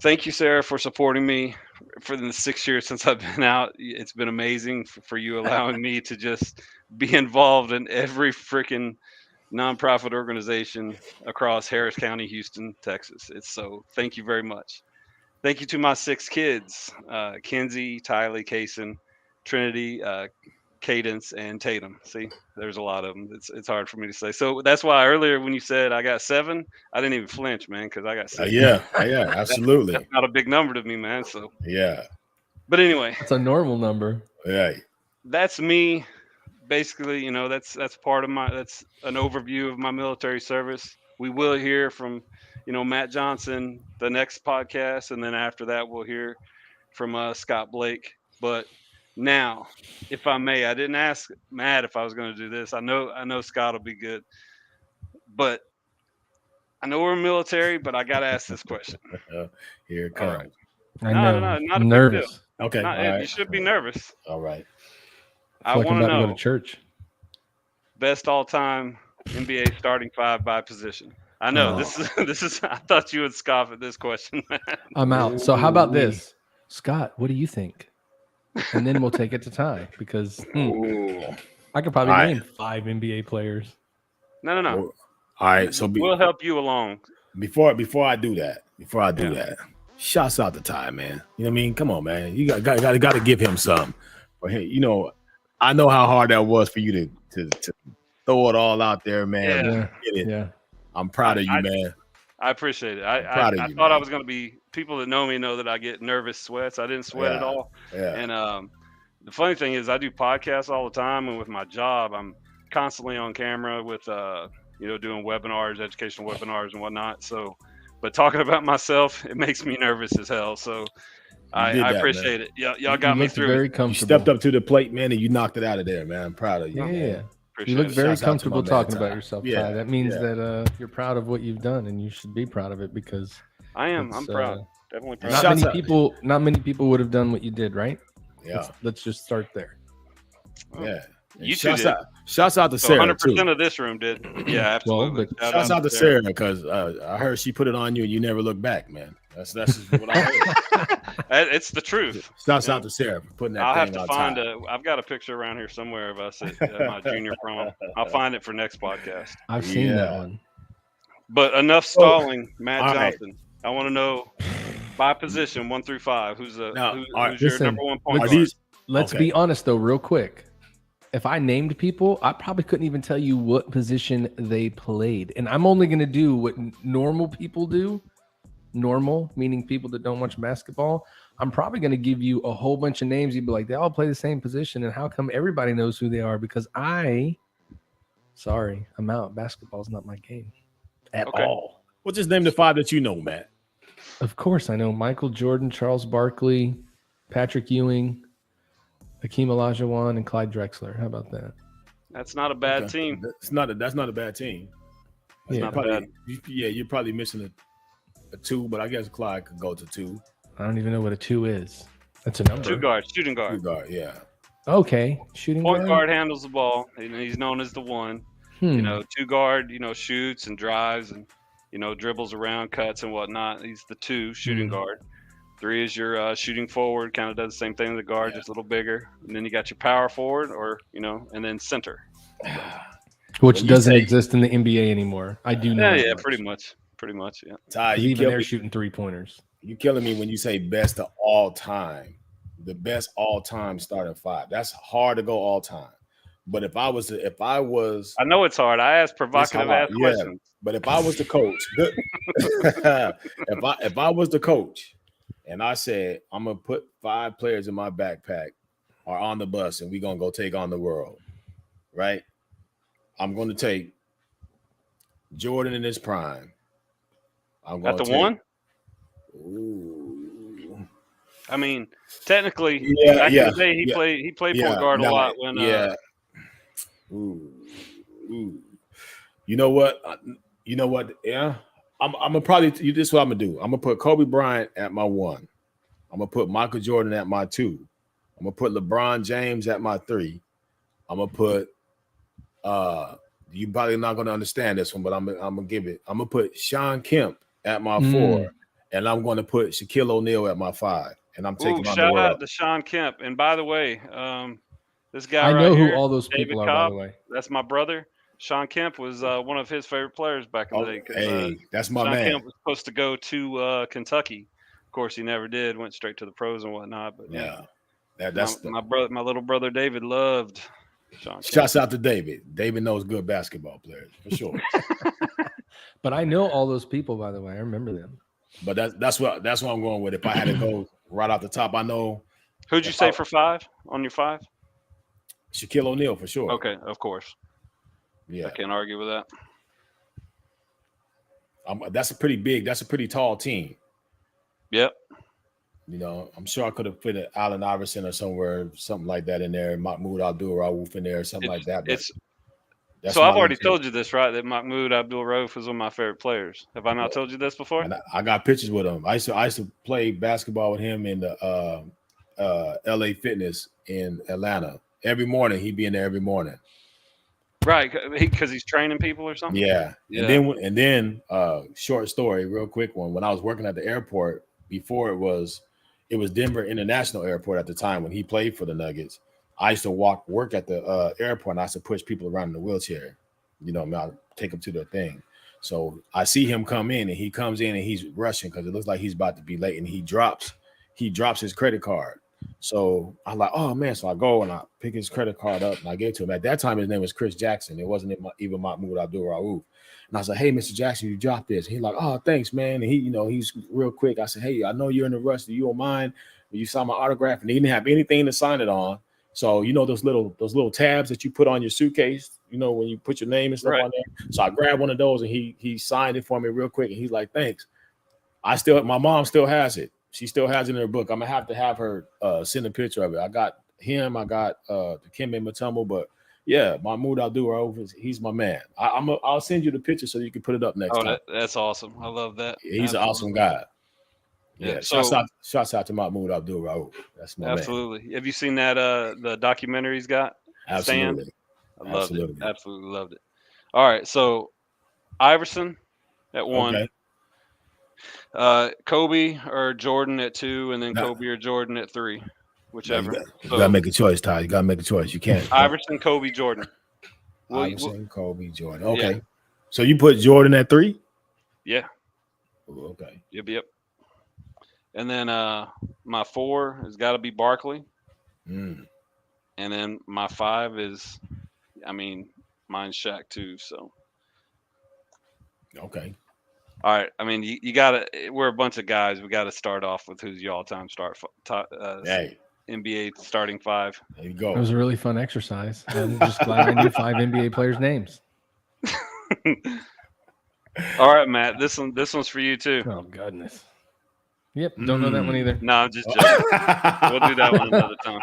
thank you, Sarah, for supporting me for the 6 years since I've been out. It's been amazing for you allowing me to just be involved in every freaking nonprofit organization across Harris County, Houston, Texas. It's so thank you very much. Thank you to my 6 kids, Kenzie, Tylee, Kaysen, Trinity, Cadence, and Tatum. See, there's a lot of them. It's hard for me to say. So that's why earlier when you said I got 7, I didn't even flinch, man, because I got 6. Yeah, absolutely. That's not a big number to me, man. So Yeah, but anyway, It's a normal number. right. that's me. Basically, you know, that's part of that's an overview of my military service. We will hear from, you know, Matt Johnson the next podcast, and then after that we'll hear from Scott Blake. But now, if I may, I didn't ask Matt if I was going to do this. I know Scott will be good, but I know we're military, but I got to ask this question. Here it All comes. right. I No, know. not a I'm big nervous. deal. Okay, Not, all right. You should be nervous. All right. I I feel like I'm want to about to go know to church. best all-time NBA starting 5 by position. I know this is. I thought you would scoff at this question. I'm out. So how about this, Scott? What do you think? And then we'll take it to tie because Ooh. I could probably All right. name 5 NBA players. No. Well, all right. So We'll help you along. before I do that, shouts out to Ty, man. You know what I mean? Come on, man. You got to give him some. But hey, you know, I know how hard that was for you to throw it all out there, man. Yeah. Get it. Yeah. I'm proud of you, man. I appreciate it. I proud of you, thought I man. was going to be. People that know me know that I get nervous sweats. I didn't sweat at Yeah. all. Yeah. And the funny thing is, I do podcasts all the time, and with my job, I'm constantly on camera with you know, doing webinars, educational webinars, and whatnot. So, but talking about myself, it makes me nervous as hell. So, I did that, appreciate it. Y'all You got me looked through very it. You comfortable. stepped up to the plate, man, and you knocked it out of there, man. I'm proud of you. Yeah. man. Appreciate You look it. very Shouts out to comfortable my man, talking Ty. about yourself, Yeah, Ty. That means yeah. that you're proud of what you've done, and you should be proud of it because I am. it's, I'm proud. Definitely proud. not Shouts many out. people would have done what you did, right? Yeah. Let's just start there. Yeah. And You two did. Shouts out to So Sarah 100% too. of this room did. Yeah, absolutely. but Shouts out to Sarah because I heard she put it on you and you never look back, man. That's just what I heard. It's the truth. Shouts out to Sarah for putting that I'll have thing to on find top. I've got a picture around here somewhere of us at my junior prom. I'll find it for next podcast. I've seen that Yeah. one. But enough stalling, Matt all right. Johnson. I want to know by position 1 through 5. Who's Now, who's all right, your listen, number 1 point Are guard? these Let's Okay. be honest though, real quick. If I named people, I probably couldn't even tell you what position they played. And I'm only going to do what normal people do. Normal, meaning people that don't watch basketball. I'm probably going to give you a whole bunch of names. You'd be like, they all play the same position. And how come everybody knows who they are? Because sorry, I'm out. Basketball's not my game at Okay. all. Well, just name the 5 that you know, Matt. Of course, I know Michael Jordan, Charles Barkley, Patrick Ewing, Hakeem Olajuwon, and Clyde Drexler. How about that? That's not a bad Okay. team. That's not a bad team. Yeah. not Probably, bad. you're probably missing a 2, but I guess Clyde could go to 2. I don't even know what a 2 is. That's a number. 2 guards, shooting Two guard. guard, yeah. Okay, shooting Point guard handles the ball, and he's known as the 1. You Hmm. know, 2 guard, shoots and drives and, dribbles around, cuts and whatnot. He's the 2 shooting guard. 3 is your shooting forward, kind of does the same thing as the guard, just a little bigger. And then you got your power forward and then center. Which When you doesn't say- exist in the NBA anymore. I do know. Yeah, that yeah, much. pretty much. pretty much. Yeah. Ty, 'Cause you even they're killing, shooting 3-pointers. you killing me when you say best of all time. The best all time starting five. That's hard to go all time. But if I was, I know it's hard. I ask it's provocative hard, ass yeah. questions. But if I was the coach, if I was the coach, and I said I'm gonna put 5 players in my backpack or on the bus, and we're gonna go take on the world, right? I'm gonna take Jordan in his prime. I'm At gonna the take. one, Ooh. I mean, technically, Yeah, back yeah, in the day, he yeah, played point yeah. guard a Nah, lot when yeah. Ooh, ooh. You know what? You know what? Yeah, I'm gonna probably. This is what I'm gonna do. I'm gonna put Kobe Bryant at my 1. I'm gonna put Michael Jordan at my 2. I'm gonna put LeBron James at my 3. I'm gonna put. You probably not gonna understand this one, but I'm gonna give it. I'm gonna put Sean Kemp at my 4, and I'm gonna put Shaquille O'Neal at my 5, and I'm taking on the shout world. out to Sean Kemp. And by the way, this guy I right know who here, all those David people are, Cobb, by the way. that's my brother. Sean Kemp was one of his favorite players back in the Oh, day. 'Cause, hey, that's my Sean man. Kemp was supposed to go to Kentucky. Of course, he never did. Went straight to the pros and whatnot. But Yeah, my brother, my little brother David loved Sean Kemp. Shouts out to David. David knows good basketball players for sure. But I know all those people, by the way. I remember them. But that's what I'm going with. If I had to go right off the top, I know Who'd you say for 5 on your 5? Shaquille O'Neal for sure. Okay, of course. Yeah, I can't argue with that. that's a pretty tall team. Yep. You know, I'm sure I could have put an Allen Iverson or something like that in there, Mahmoud Abdul-Rauf in there, something like that. But So I've already told you this, right? That Mahmoud Abdul-Rauf was one of my favorite players. Have I not told you this before? And I got pictures with him. I used to play basketball with him in the LA Fitness in Atlanta. Every morning, he'd be in there every morning. Right, because he's training people or something. Yeah. And then short story, real quick one. When I was working at the airport before it was Denver International Airport at the time when he played for the Nuggets. I used to work at the airport, and I used to push people around in the wheelchair. You know, I'll take them to their thing. So I see him come in, and he comes in and he's rushing because it looks like he's about to be late, and he drops his credit card. So I'm like, oh man. So I go and I pick his credit card up and I gave it to him. At that time, his name was Chris Jackson. It wasn't even Mahmoud Abdul-Rauf. And I was like, hey, Mr. Jackson, you dropped this. And he's like, oh, thanks, man. And he's real quick. I said, hey, I know you're in a rush. Do you don't mind? You saw my autograph, and he didn't have anything to sign it on. So those little tabs that you put on your suitcase, when you put your name and stuff on there. So I grabbed one of those and he signed it for me real quick. And he's like, thanks. My mom still has it. She still has it in her book. I'm gonna have her send a picture of it. I got him. I got the Dikembe Mutombo, but yeah, Mahmoud Abdul-Rauf, he's my man. I'll send you the picture so you can put it up next time. That's awesome. I love that. He's an awesome guy. Yeah. So, shouts out to Mahmoud Abdul-Rauf. That's my absolutely. Man. Have you seen that the documentary he's got? Absolutely. Stan? I loved it. Absolutely loved it. All right, so Iverson at 1. Okay. Kobe or Jordan at 2, and then Kobe or Jordan at 3, whichever. You gotta make a choice, Ty. You gotta make a choice. You can't. Iverson, Kobe, Jordan. Iverson, Kobe, Jordan. Okay. Yeah. So you put Jordan at 3? Yeah. Ooh, okay. Yep. And then my 4 has got to be Barkley. And then my 5 is, mine's Shaq too. So. Okay. All right. You got to. We're a bunch of guys. We got to start off with who's your all-time NBA starting 5. There you go. It was a really fun exercise. I'm just glad I knew 5 NBA players' names. All right, Matt. This one's for you too. Oh goodness. Yep. Don't know that one either. No, I'm just joking. We'll do that one another time.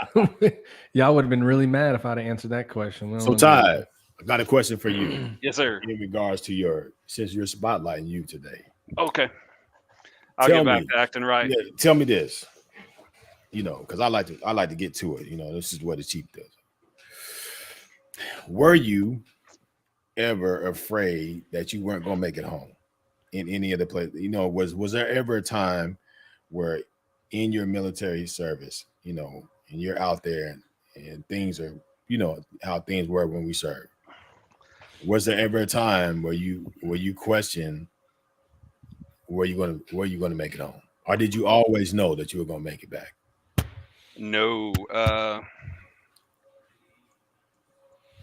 Y'all would have been really mad if I'd have answered that question. So Ty, I got a question for you. Yes, sir. In regards to since you're spotlighting you today. Okay. I'll get back to acting right. Yeah, tell me this. Because I like to get to it. This is what the Chief does. Were you ever afraid that you weren't gonna make it home in any of the places? Was there ever a time where in your military service, and you're out there and things are, how things were when we served? Was there ever a time where you questioned where you gonna make it home, or did you always know that you were gonna make it back? No.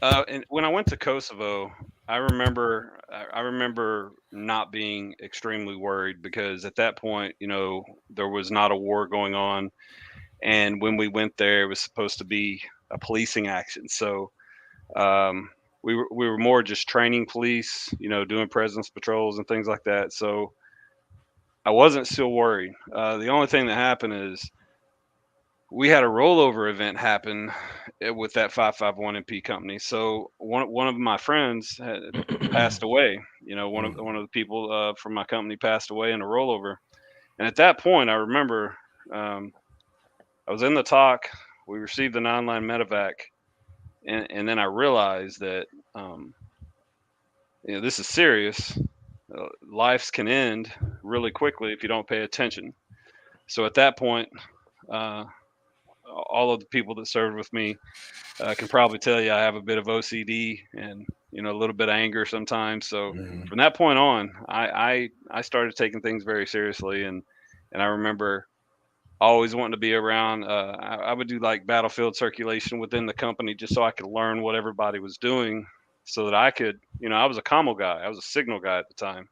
And when I went to Kosovo, I remember not being extremely worried because at that point, there was not a war going on, and when we went there, it was supposed to be a policing action. So we were more just training police, doing presence patrols and things like that. So I wasn't still worried. The only thing that happened is we had a rollover event happen with that 551 MP company. So one of my friends had passed away. One of the people from my company passed away in a rollover. And at that point, I remember I was in the talk. We received the 9-line medevac, and then I realized that this is serious. Lives can end really quickly if you don't pay attention. So at that point, all of the people that served with me can probably tell you I have a bit of OCD and a little bit of anger sometimes. So from that point on, I started taking things very seriously, and I remember always wanting to be around. I would do like battlefield circulation within the company just so I could learn what everybody was doing, so that I could, I was a commo guy, I was a signal guy at the time.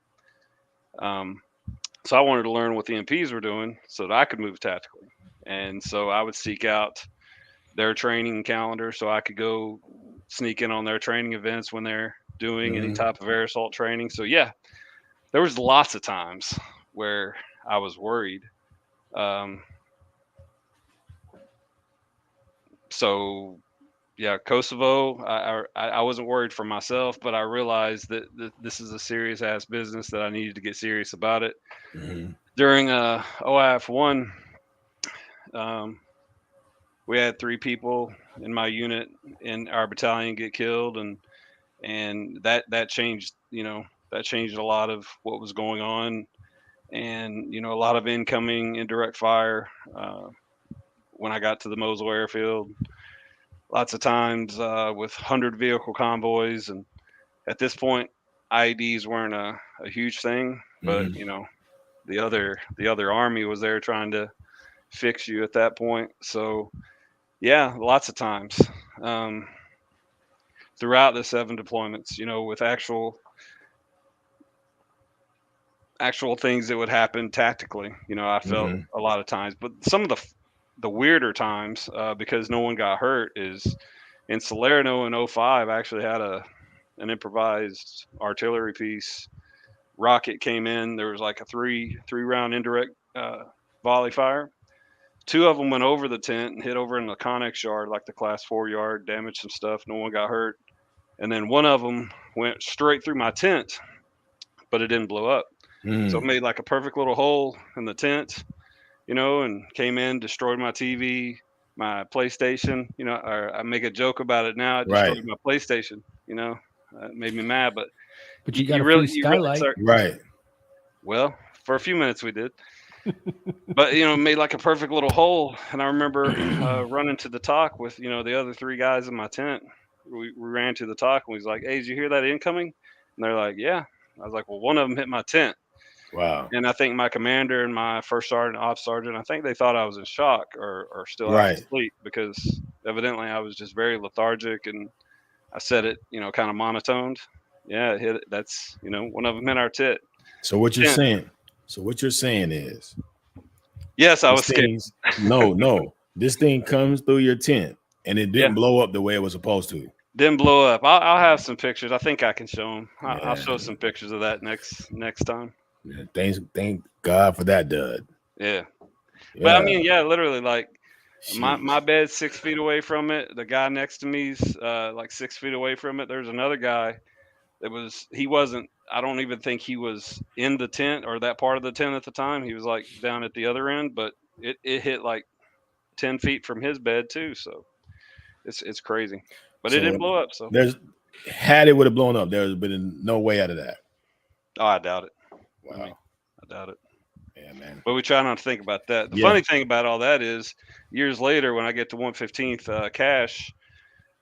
So I wanted to learn what the MPs were doing so that I could move tactically. And so I would seek out their training calendar so I could go sneak in on their training events when they're doing any type of air assault training. So yeah, there was lots of times where I was worried. So yeah, Kosovo, I wasn't worried for myself, but I realized that this is a serious ass business that I needed to get serious about it. During OIF1, we had 3 people in my unit in our battalion get killed, and that changed, that changed a lot of what was going on, and a lot of incoming indirect fire when I got to the Mosul airfield. Lots of times with 100 vehicle convoys, and at this point, IEDs weren't a huge thing, but the other army was there trying to fix you at that point. So yeah, lots of times throughout the 7 deployments, with actual things that would happen tactically. I felt a lot of times, but some of the weirder times, because no one got hurt, is in Salerno in 05. I actually had an improvised artillery piece. Rocket came in. There was like a three round indirect volley fire. 2 of them went over the tent and hit over in the Connex yard, like the class 4 yard, damaged some stuff. No one got hurt. And then one of them went straight through my tent, but it didn't blow up. So it made like a perfect little hole in the tent, and came in, destroyed my TV, my PlayStation. Or I make a joke about it now. It destroyed my PlayStation. It made me mad, but you got a free skylight, right? Well, for a few minutes we did, but made like a perfect little hole. And I remember running to the talk with the other 3 guys in my tent. We ran to the talk and we was like, "Hey, did you hear that incoming?" And they're like, "Yeah." I was like, "Well, one of them hit my tent." Wow. And I think my commander and my first sergeant, ops sergeant, I think they thought I was in shock or still half asleep, because evidently I was just very lethargic, and I said it, kind of monotoned. Yeah, it hit it. That's, one of them hit our tit. So what you're saying? So what you're saying is, yes, I was scared. No, this thing comes through your tent, and it didn't blow up the way it was supposed to. Didn't blow up. I'll have some pictures. I think I can show them. I'll show some pictures of that next time. Yeah, thank God for that, Dud. Yeah. But I mean, yeah, literally, like my bed's 6 feet away from it. The guy next to me's like 6 feet away from it. There's another guy he wasn't. I don't even think he was in the tent or that part of the tent at the time. He was like down at the other end, but it hit like 10 feet from his bed too. So it's crazy, but it didn't blow up. So had it would have blown up, there would have been no way out of that. Oh, I doubt it. Wow. I doubt it. Yeah, man. But we try not to think about that. The funny thing about all that is, years later, when I get to 115th Cash,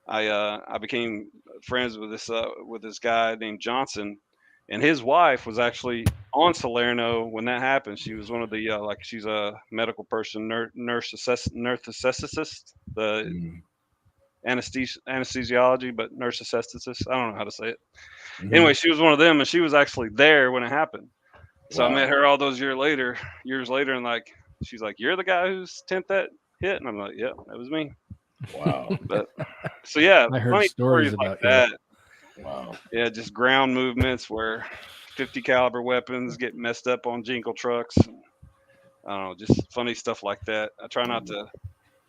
I became friends with this guy named Johnson, And his wife was actually on Salerno when that happened. She was one of the she's a medical person, nurse anesthetist, the Mm, anesthesiology, but nurse anesthetist. I don't know how to say it. mhm. Anyway, she was one of them, and she was actually there when it happened. So I met Wow. her all those years later, and like she's like, "You're the guy whose tent that hit," and I'm like, "Yep, that was me." Wow. But so yeah, I heard funny stories stories like about you. that. Wow. Yeah, just ground movements where 50 caliber weapons get messed up on Jinkle trucks. I don't know, just funny stuff like that. I try not to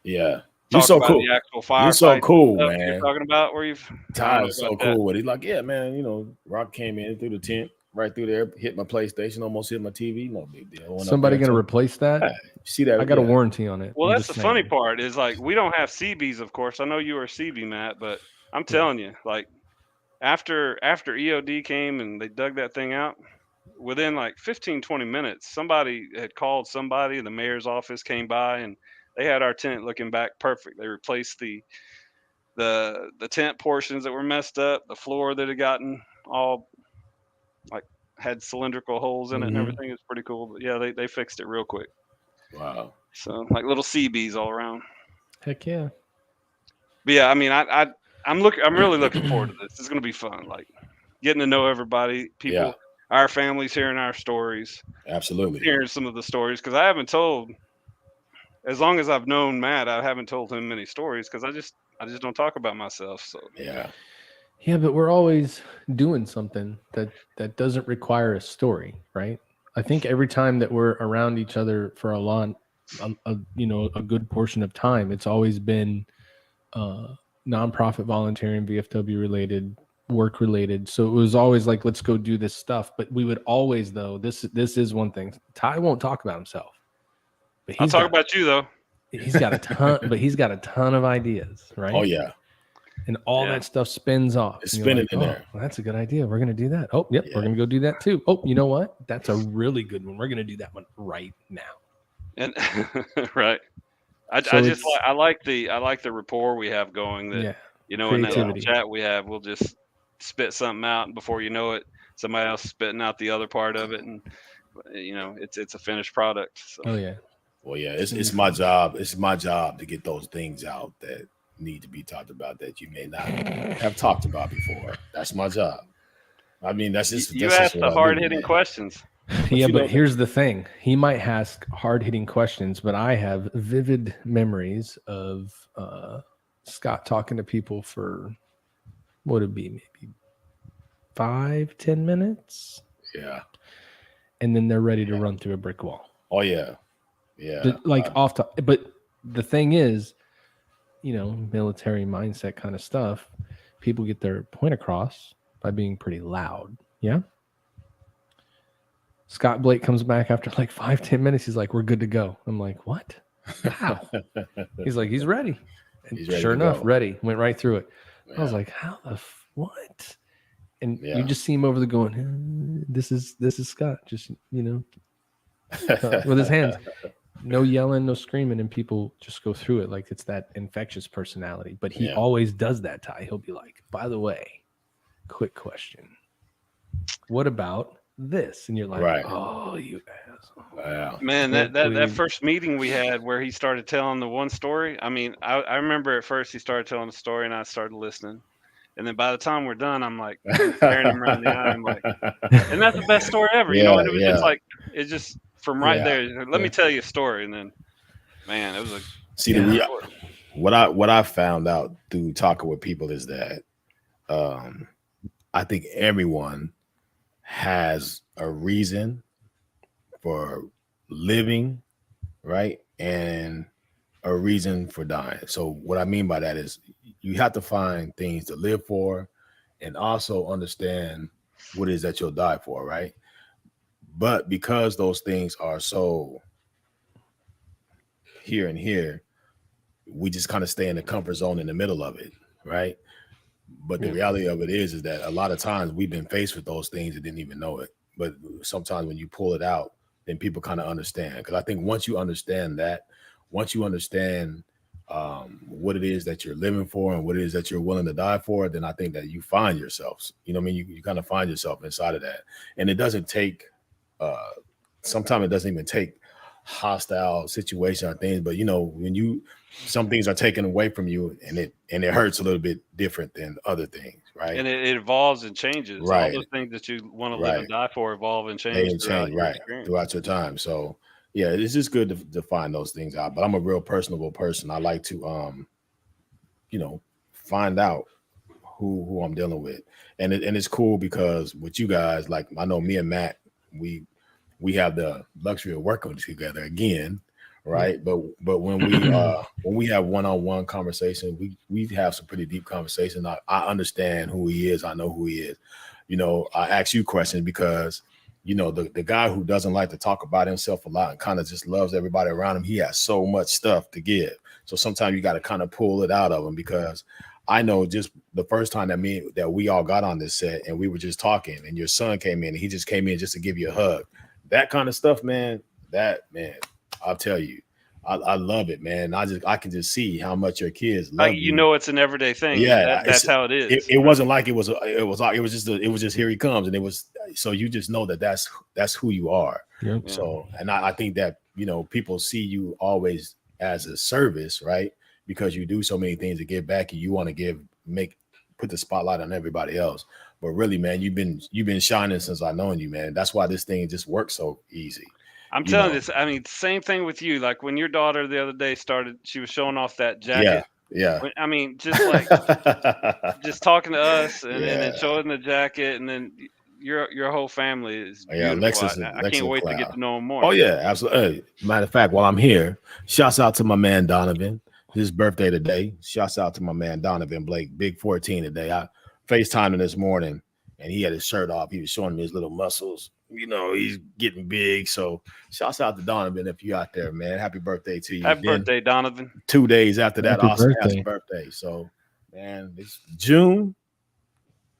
Yeah. You're talk so about cool. the actual You're so firefights cool, stuff you're man. talking about where you've. I don't Ty know is so about that. cool with it. He's like, yeah, man, Rock came in through the tent, right through there, hit my PlayStation, almost hit my TV. No big deal. Went up Somebody there, gonna told- replace that? Hey, see that? I got a Yeah. warranty on it. Well, I'm that's the just funny saying. part is like we don't have CBs, of course. I know you were a CB, Matt, but I'm telling you, like after EOD came and they dug that thing out, within like 15-20 minutes, somebody had called somebody. The mayor's office came by and they had our tent looking back perfect. They replaced the tent portions that were messed up, the floor that had gotten all like had cylindrical holes in it and Mhm. everything. It was pretty cool. But yeah, they fixed it real quick. Wow. So like little CBs all around. Heck yeah. But yeah, I mean, I'm really looking forward to this. It's gonna be fun. Like getting to know everybody, people, Yeah. our families, hearing our stories, Absolutely. hearing some of the stories because I haven't told. As long as I've known Matt, I haven't told him many stories because I just don't talk about myself. So Yeah. Yeah, but we're always doing something that doesn't require a story, right? I think every time that we're around each other for a good portion of time, it's always been nonprofit, volunteering, VFW related, work related. So it was always like, let's go do this stuff. But we would always, though, this is one thing. Ty won't talk about himself, but I'll talk about you though. he's got a ton, but he's got a ton of ideas, right? Oh yeah. And all Yeah. that stuff spins off. It's And you're spinning like, in oh, there. well, that's a good idea. We're going to do that. Oh, yep, Yeah. we're going to go do that too. Oh, you know what? That's a really good one. We're going to do that one right now. And right. So I like the rapport we have going that yeah, in that little creativity. chat we have, we'll just spit something out and before you know it, somebody else spitting out the other part of it and it's a finished product. So Oh yeah. Well, yeah, it's my job. It's my job to get those things out that need to be talked about that you may not have talked about before. That's my job. I mean, that's just you that's ask just the what I do, hard-hitting man. questions. Yeah, you but know- here's the thing. He might ask hard-hitting questions, but I have vivid memories of Scott talking to people for what would it be, maybe 5-10 minutes, Yeah. and then they're ready to run through a brick wall. Oh yeah. Yeah. But the thing is, military mindset kind of stuff, people get their point across by being pretty loud. Yeah. Scott Blake comes back after like 5-10 minutes. He's like, we're good to go. I'm like, what? How? He's like, he's ready. And He's ready sure to enough, go. ready. Went right through it. Yeah. I was like, how the what? And Yeah. you just see him over the going, this is Scott, just, with his hands. No yelling, no screaming, and people just go through it like it's that infectious personality. But he Yeah. always does that, Ty. He'll be like, by the way, quick question. What about this? And you're like, Right. oh, you asshole. Yeah. Man, Can't that believe- first meeting we had where he started telling the one story. I mean, I remember at first he started telling the story and I started listening. And then by the time we're done, I'm like staring him around the eye. I'm like, and that's the best story ever, Yeah, And it was just yeah. like, it's just from right Yeah. there. Let me tell you a story. And then, man, it was a See, what I found out through talking with people is that I think everyone has a reason for living, right? And a reason for dying. So what I mean by that is you have to find things to live for and also understand what it is that you'll die for, right? But because those things are so here and here, we just kind of stay in the comfort zone in the middle of it, right? But the reality of it is that a lot of times we've been faced with those things and didn't even know it. But sometimes when you pull it out, then people kind of understand. Because I think once you understand that, once you understand what it is that you're living for and what it is that you're willing to die for, then I think that you find yourselves, you know what I mean? You kind of find yourself inside of that. And it doesn't take, sometimes it doesn't even take hostile situation or things, but you know, when some things are taken away from you and it hurts a little bit different than other things, right? And it evolves and changes. Right. All those things that you want to live and die for evolve and They change throughout your experience. throughout your time. So yeah, it's just good to find those things out. But I'm a real personable person. I like to you know, find out who I'm dealing with. And it's cool because with you guys, like I know me and Matt, we have the luxury of working together again, right? Yeah. But when we have one-on-one conversation, we have some pretty deep conversation. I understand who he is. I know who he is. You know, I ask you questions because, you know, the guy who doesn't like to talk about himself a lot and kind of just loves everybody around him, he has so much stuff to give. So sometimes you got to kind of pull it out of him, because I know just the first time that we all got on this set and we were just talking and your son came in and he just came in just to give you a hug. That kind of stuff, man, I'll tell you, I love it, man. I can just see how much your kids love you. You know, it's an everyday thing. Yeah, that's how it is. It wasn't like it was just here he comes, and it was, so you just know that's who you are. Yep. So, and I think that, you know, people see you always as a service, right? Because you do so many things to give back, and you want to put the spotlight on everybody else. But really, man, you've been shining since I've known you, man. That's why this thing just works so easy. I'm telling you, I mean, same thing with you. Like when your daughter the other day she was showing off that jacket. Yeah. I mean, just like just talking to us and then showing the jacket, and then your whole family is beautiful. Alexis, I can't wait to get to know them more. Oh yeah, absolutely. Hey, matter of fact, while I'm here, shouts out to my man Donovan. His birthday today. Shouts out to my man Donovan Blake, big 14 today. I FaceTimed him this morning and he had his shirt off. He was showing me his little muscles. You know, he's getting big. So shouts out to Donovan if you out there, man. Happy birthday to you. Happy birthday, Donovan. 2 days after that, Austin has a birthday. So, man, it's June.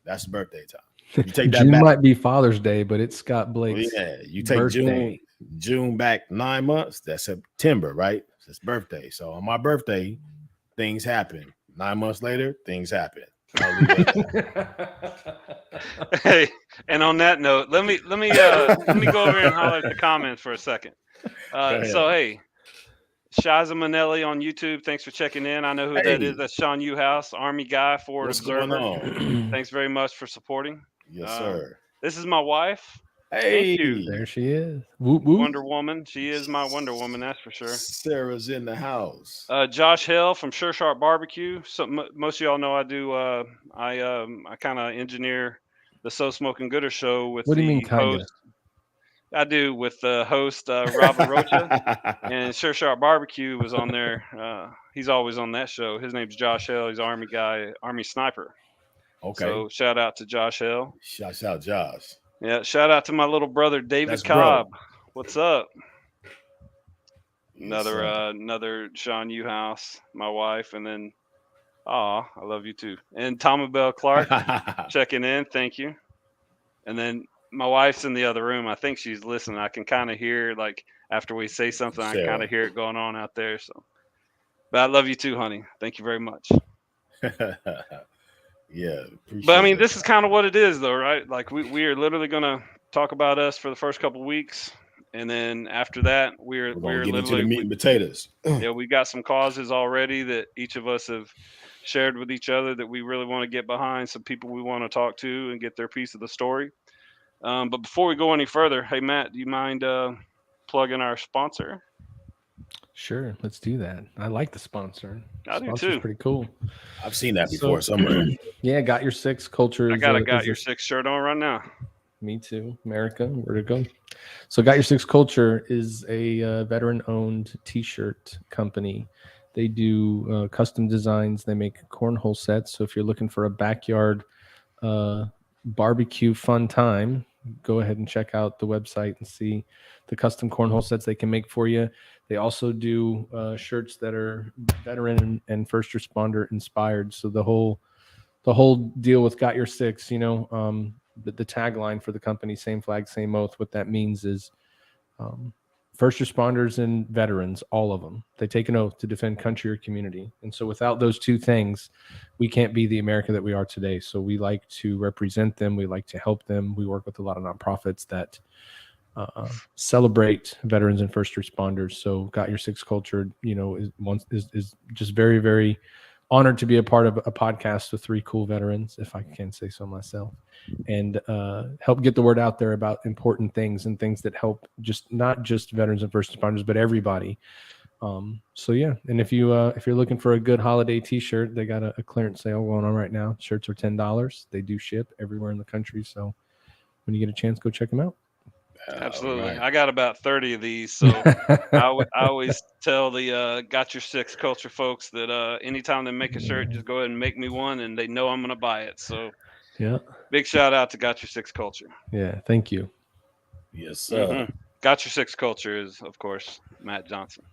That's birthday time. You take that June back. might be Father's Day, but it's Scott Blake's you take birthday. June back 9 months. That's September, right? It's birthday. So on my birthday, things happen. 9 months later, things happen. Hey, and on that note, let me go over here and holler at the comments for a second. So hey, Shiza Manelli on YouTube, thanks for checking in. I know who that is. That's Sean Uhouse, Army guy, Forward Observer. Thanks very much for supporting. Yes, sir. This is my wife. Hey, thank you. There she is. Whoop, whoop. Wonder Woman. She is my Wonder Woman, that's for sure. Sarah's in the house. Josh Hill from Sure Sharp Barbecue. So most of y'all know I do. I kind of engineer the So Smoking Gooder show with what do you the mean, kinda? host. I do with the host Robert Rocha, and Sure Sharp Barbecue was on there. He's always on that show. His name's Josh Hill. He's an Army guy, Army sniper. Okay. So shout out to Josh Hill. Shouts out Josh. Yeah, shout out to my little brother David Cobb. What's up? Another Sean Uhouse, my wife, and then I love you too. And Tommy Bell Clark checking in, thank you. And then my wife's in the other room. I think she's listening. I can kind of hear, like, after we say something, I kind of hear it going on out there. So, but I love you too, honey. Thank you very much. Yeah, but I mean, this is kind of what it is, though, right? Like we are literally gonna talk about us for the first couple of weeks, and then after that, we're get into the meat and potatoes. Yeah, we got some causes already that each of us have shared with each other that we really want to get behind. Some people we want to talk to and get their piece of the story. But before we go any further, hey Matt, do you mind plugging our sponsor? Sure, let's do that. I like the sponsor. I do too. Pretty cool. I've seen that before somewhere. Yeah, Got Your Six culture. I got a Got Your Six shirt on right now. Me too. America, where to go? So Got Your Six Culture is a veteran-owned T-shirt company. They do custom designs. They make cornhole sets. So if you're looking for a backyard barbecue fun time, go ahead and check out the website and see the custom cornhole sets they can make for you. They also do shirts that are veteran and first responder inspired. So the whole deal with Got Your Six, you know, the tagline for the company, same flag, same oath. What that means is first responders and veterans, all of them, they take an oath to defend country or community. And so without those two things, we can't be the America that we are today. So we like to represent them. We like to help them. We work with a lot of nonprofits that celebrate veterans and first responders. So Got Your Six Culture, is just very, very honored to be a part of a podcast with 3 cool veterans, if I can say so myself, and help get the word out there about important things and things that help not just veterans and first responders, but everybody. So yeah, and if you're looking for a good holiday T-shirt, they got a clearance sale going on right now. Shirts are $10. They do ship everywhere in the country. So when you get a chance, go check them out. Absolutely. Right. I got about 30 of these. So I always tell the Got Your Six Culture folks that anytime they make a shirt, just go ahead and make me one, and they know I'm going to buy it. So Yeah. big shout out to Got Your Six Culture. Yeah. Thank you. Yes, sir. Got Your Six Culture is, of course, Matt Johnson.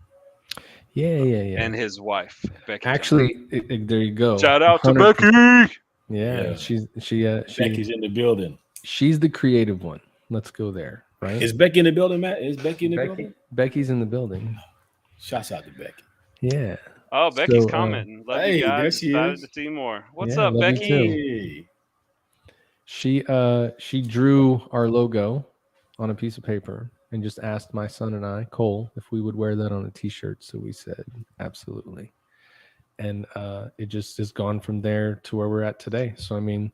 Yeah. And his wife, Becky. Actually, there you go. Shout out to 100%. Becky. Yeah. Becky's in the building. She's the creative one. Let's go there. Right? Is Becky in the building, Matt? Is Becky in the building? Becky's in the building. Shouts out to Becky. Yeah. Oh, Becky's So, commenting. Love hey, you guys. there she Excited is. to see more. What's Yeah, up, love you Becky? Hey. She drew our logo on a piece of paper and just asked my son and I, Cole, if we would wear that on a T-shirt. So we said absolutely, and it just has gone from there to where we're at today. So I mean,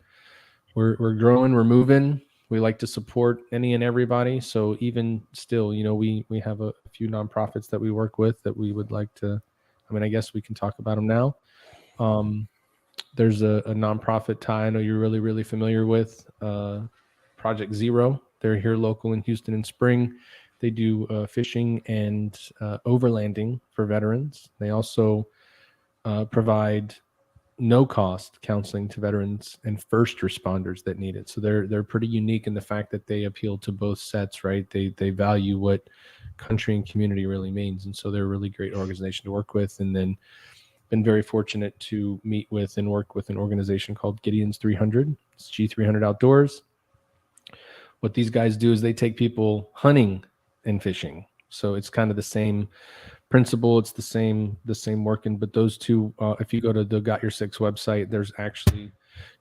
we're growing, we're moving. We like to support any and everybody. So even still, we have a few nonprofits that we work with that we would like to. I mean, I guess we can talk about them now. There's a nonprofit, Ty, I know you're really, really familiar with, Project Zero. They're here local in Houston in Spring. They do fishing and overlanding for veterans. They also provide no-cost counseling to veterans and first responders that need it. So they're pretty unique in the fact that they appeal to both sets, right? They value what country and community really means, and so they're a really great organization to work with. And then been very fortunate to meet with and work with an organization called Gideon's 300. It's G300 Outdoors. What these guys do is they take people hunting and fishing. So it's kind of the same principle. It's the same working. But those two, if you go to the Got Your Six website, there's actually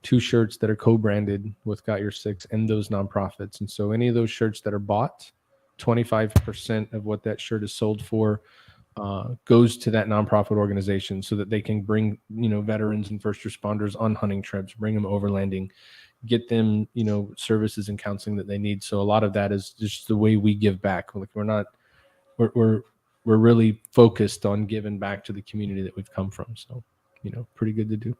2 shirts that are co-branded with Got Your Six and those nonprofits. And so any of those shirts that are bought, 25% of what that shirt is sold for goes to that nonprofit organization so that they can bring, veterans and first responders on hunting trips, bring them overlanding, get them, services and counseling that they need. So a lot of that is just the way we give back. Like we're really focused on giving back to the community that we've come from. So, pretty good to do.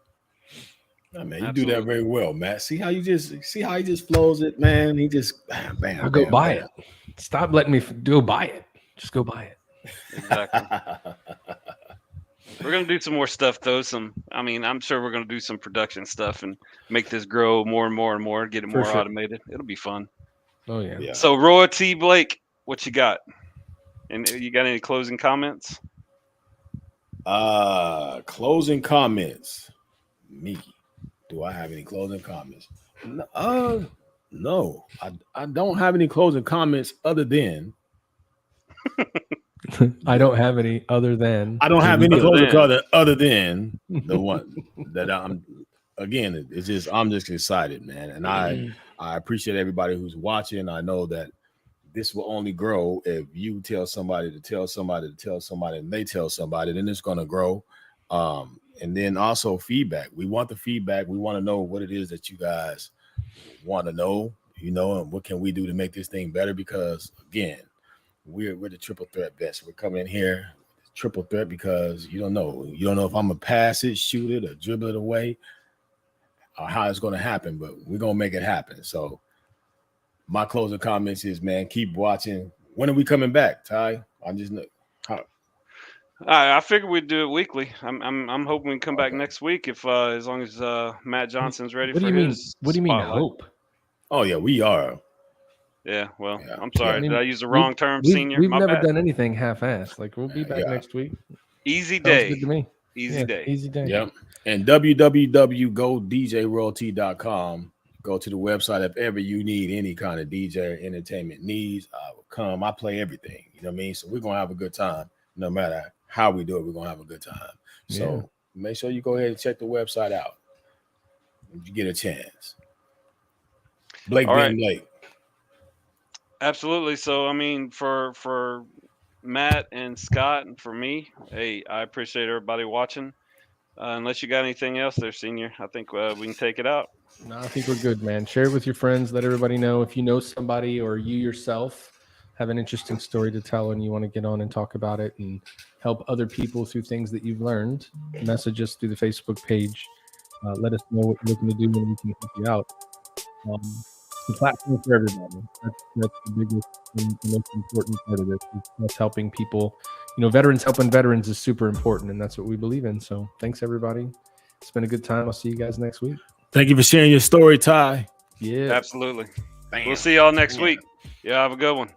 Oh, man, you do that very well, Matt. See how he just flows it, man. He just bam. I'll go buy it. Stop letting me go buy it. Just go buy it. Exactly. We're gonna do some more stuff though. I'm sure we're gonna do some production stuff and make this grow more and more and more, get it more automated. It'll be fun. Oh yeah. So Roy T. Blake, what you got? And you got any closing comments? Closing comments. Me. Do I have any closing comments? No. I don't have any closing comments other than I don't have any other than I don't have any closing comment other than the one that I'm just excited, man. And I appreciate everybody who's watching. I know that this will only grow if you tell somebody to tell somebody to tell somebody and they tell somebody, then it's going to grow. And then also feedback. We want the feedback. We want to know what it is that you guys want to know, and what can we do to make this thing better? Because again, we're the triple threat best. We're coming in here triple threat because you don't know if I'm gonna pass it, shoot it, or dribble it away, or how it's going to happen. But we're gonna make it happen. So my closing comments is, man, keep watching. When are we coming back, Ty? I figured we'd do it weekly. I'm hoping we can come back next week if as long as Matt Johnson's ready. What do you mean hope? Oh yeah, we are. Yeah, well, yeah. I'm sorry. Did I use the wrong term, senior? We've never done anything half-assed. Like, we'll be back next week. Easy day. Sounds good to me. Easy day. Easy day. Yep. And www.godjroyalty.com. Go to the website if ever you need any kind of DJ or entertainment needs. I will come. I play everything. You know what I mean? So we're gonna have a good time. No matter how we do it, we're gonna have a good time. So make sure you go ahead and check the website out if you get a chance. Blake All being right. Blake. Absolutely. So I mean, for Matt and Scott and for me, hey, I appreciate everybody watching. Unless you got anything else there, Senior, I think we can take it out. No, I think we're good, man. Share it with your friends. Let everybody know if you know somebody or you yourself have an interesting story to tell and you want to get on and talk about it and help other people through things that you've learned. Message us through the Facebook page. Let us know what you're looking to do and we can help you out. The platform for everybody. That's the biggest and the most important part of this. That's helping people. You know, veterans helping veterans is super important, and that's what we believe in. So thanks, everybody. It's been a good time. I'll see you guys next week. Thank you for sharing your story, Ty. Yeah. Absolutely. Bam. We'll see y'all next week. Yeah, have a good one.